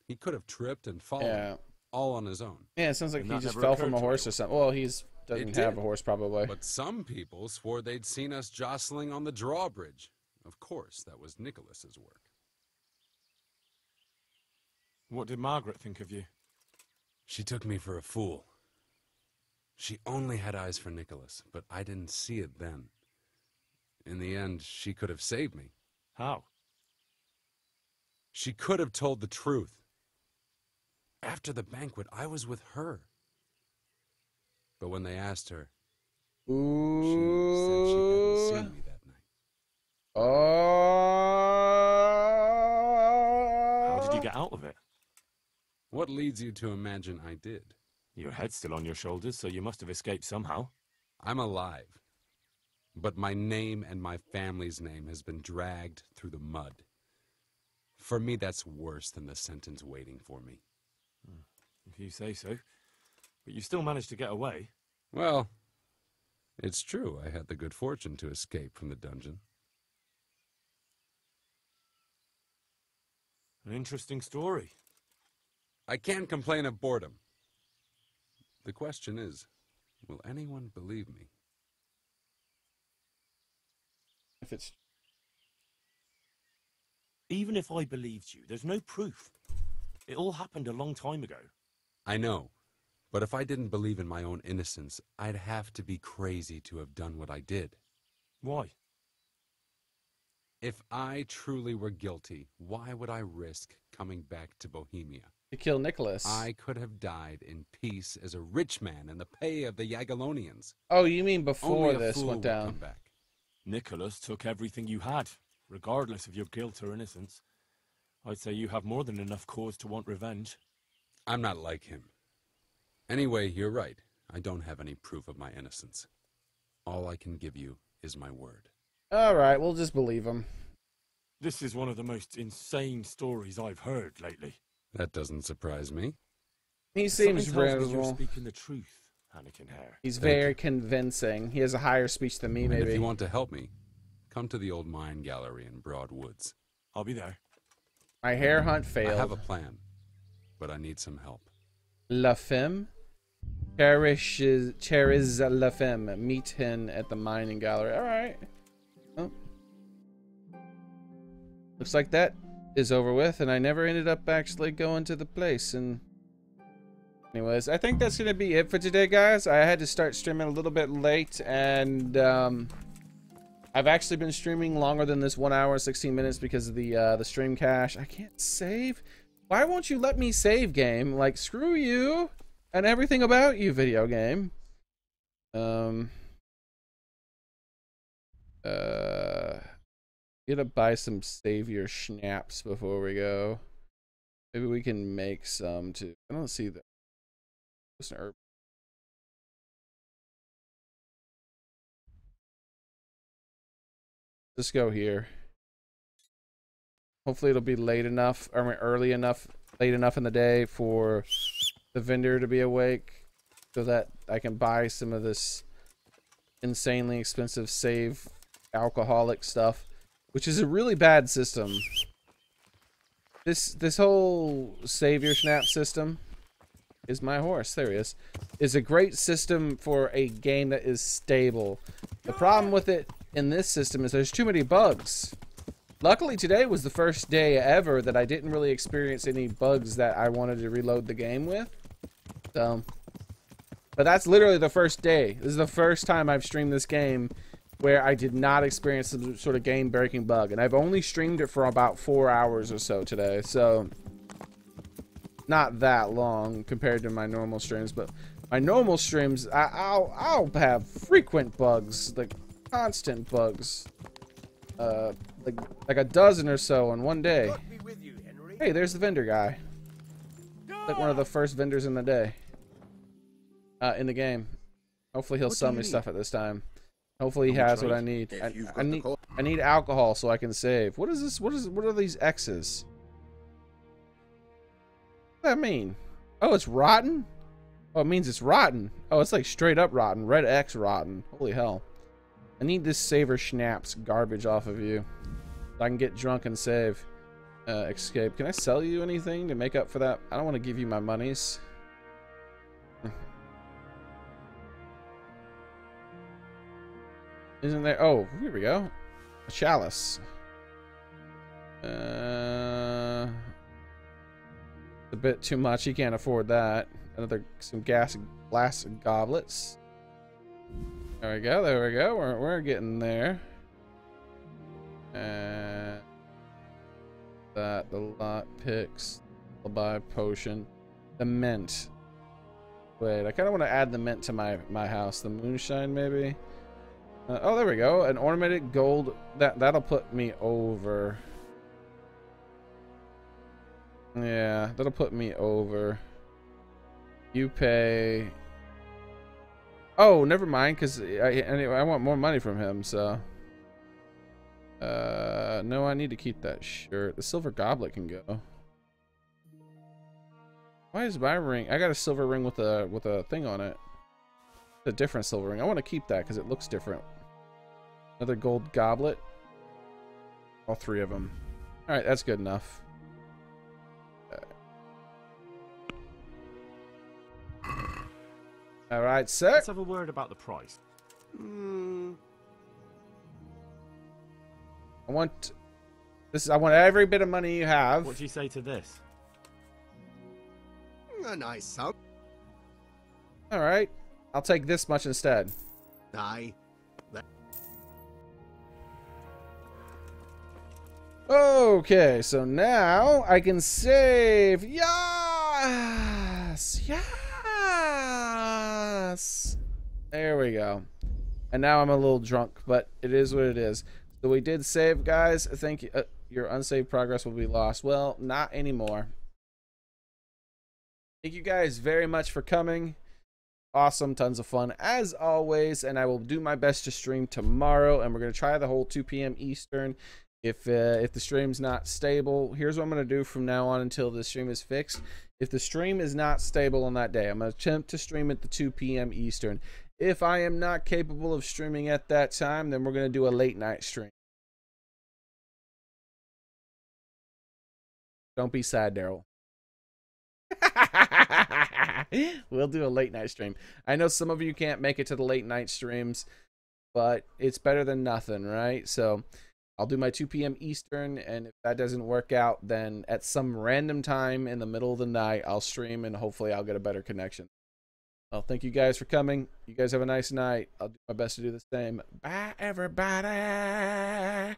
Speaker 15: He could have tripped and fallen, all on his own.
Speaker 1: Yeah, it sounds like
Speaker 15: And
Speaker 1: he
Speaker 15: that
Speaker 1: just
Speaker 15: never
Speaker 1: fell from
Speaker 15: occurred
Speaker 1: a
Speaker 15: to
Speaker 1: horse or something. Well, he's doesn't
Speaker 15: It
Speaker 1: have
Speaker 15: did.
Speaker 1: a horse probably.
Speaker 15: But some people swore they'd seen us jostling on the drawbridge. Of course, that was Nicholas's work.
Speaker 2: What did Margaret think of you?
Speaker 15: She took me for a fool. She only had eyes for Nicholas, but I didn't see it then. In the end, she could have saved me.
Speaker 2: How?
Speaker 15: She could have told the truth. After the banquet, I was with her. But when they asked her, she said she hadn't seen me that night.
Speaker 2: How did you get out of it?
Speaker 15: What leads you to imagine I did?
Speaker 2: Your head's still on your shoulders, so you must have escaped somehow.
Speaker 15: I'm alive. But my name and my family's name has been dragged through the mud. For me, that's worse than the sentence waiting for me.
Speaker 2: If you say so. But you still managed to get away.
Speaker 15: Well, it's true. I had the good fortune to escape from the dungeon.
Speaker 2: An interesting story.
Speaker 15: I can't complain of boredom. The question is, will anyone believe me?
Speaker 1: If it's...
Speaker 2: Even if I believed you, there's no proof. It all happened a long time ago.
Speaker 15: I know, but if I didn't believe in my own innocence, I'd have to be crazy to have done what I did.
Speaker 2: Why?
Speaker 15: If I truly were guilty, why would I risk coming back to Bohemia?
Speaker 1: To kill Nicholas.
Speaker 15: I could have died in peace as a rich man in the pay of the Jagiellonians.
Speaker 1: Oh, you mean before
Speaker 15: Only a
Speaker 1: this
Speaker 15: fool
Speaker 1: went
Speaker 15: would
Speaker 1: down?
Speaker 15: come back.
Speaker 2: Nicholas took everything you had, regardless of your guilt or innocence. I'd say you have more than enough cause to want revenge.
Speaker 15: I'm not like him. Anyway, you're right. I don't have any proof of my innocence. All I can give you is my word.
Speaker 1: All right, we'll just believe him.
Speaker 2: This is one of the most insane stories I've heard lately.
Speaker 15: That doesn't surprise me.
Speaker 1: He seems
Speaker 2: Something tells me you're
Speaker 1: reasonable.
Speaker 2: speaking the truth, Anakin Hare.
Speaker 1: He's very convincing. He has a higher speech than me,
Speaker 15: And
Speaker 1: maybe.
Speaker 15: if you want to help me, come to the old mine gallery in Broad Woods.
Speaker 2: I'll be there.
Speaker 1: My hare hunt failed.
Speaker 15: I have a plan, but I need some help.
Speaker 1: La Femme? Cherish La Femme. Meet him at the mining gallery. Alright. Oh. Looks like that is over with, and I never ended up actually going to the place. And anyways, I think that's gonna be it for today, guys. I had to start streaming a little bit late, and I've actually been streaming longer than this 1 hour 16 minutes because of the stream cache. I can't save. Why won't you let me save, game? Like, screw you and everything about you, video game. Gonna buy some savior schnapps before we go. Maybe we can make some too. I don't see that. What's an herb? Let's go here. Hopefully it'll be late enough, or early enough, late enough in the day for the vendor to be awake, so that I can buy some of this insanely expensive save alcoholic stuff, which is a really bad system. This whole savior snap system is my horse. There he is a great system for a game that is stable. The problem with it in this system is there's too many bugs. Luckily today was the first day ever that I didn't really experience any bugs that I wanted to reload the game with. So, but that's literally the first day. This is the first time I've streamed this game where I did not experience some sort of game breaking bug, and I've only streamed it for about 4 hours or so today, so not that long compared to my normal streams. But my normal streams, I'll have frequent bugs, like constant bugs, like a dozen or so in one day. Hey, there's the vendor guy. Like one of the first vendors in the day, in the game. Hopefully he'll sell me stuff at this time. Hopefully he has what I need. I need alcohol so I can save. What is this? What are these X's? What does that mean? Oh, it's rotten? Oh, it means it's rotten. Oh, it's like straight up rotten. Red X rotten. Holy hell. I need this saver schnapps garbage off of you, so I can get drunk and save. Escape. Can I sell you anything to make up for that? I don't want to give you my monies. Isn't there? Oh, here we go. A chalice. A bit too much. He can't afford that. Some glass goblets. There we go. There we go. We're getting there. And that, the lot picks, the buy potion, the mint. Wait, I kind of want to add the mint to my house. The moonshine, maybe. Oh, there we go. An ornamented gold. That'll put me over. Yeah, that'll put me over. You pay. Oh, never mind, because I want more money from him, so. No, I need to keep that shirt. The silver goblet can go. Why is my ring? I got a silver ring with a thing on it. A different silver ring. I want to keep that because it looks different. Another gold goblet. All three of them. All right, that's good enough. All right, sir.
Speaker 2: Let's have a word about the price.
Speaker 1: I want this. I want every bit of money you have.
Speaker 2: What do you say to this?
Speaker 10: A nice sum.
Speaker 1: All right, I'll take this much instead.
Speaker 10: Aye.
Speaker 1: Okay, so now I can save. Yes, yes. There we go. And now I'm a little drunk, but it is what it is. So we did save, guys. Thank you. Your unsaved progress will be lost. Well, not anymore. Thank you guys very much for coming. Awesome, tons of fun as always, and I will do my best to stream tomorrow, and we're going to try the whole 2 p.m. Eastern. If the stream's not stable, here's what I'm going to do from now on until the stream is fixed. If the stream is not stable on that day, I'm going to attempt to stream at the 2 p.m. Eastern. If I am not capable of streaming at that time, then we're going to do a late night stream. Don't be sad, Daryl. We'll do a late night stream. I know some of you can't make it to the late night streams, but it's better than nothing, right? So I'll do my 2 p.m. Eastern, and if that doesn't work out, then at some random time in the middle of the night, I'll stream, and hopefully I'll get a better connection. Well, thank you guys for coming. You guys have a nice night. I'll do my best to do the same. Bye, everybody.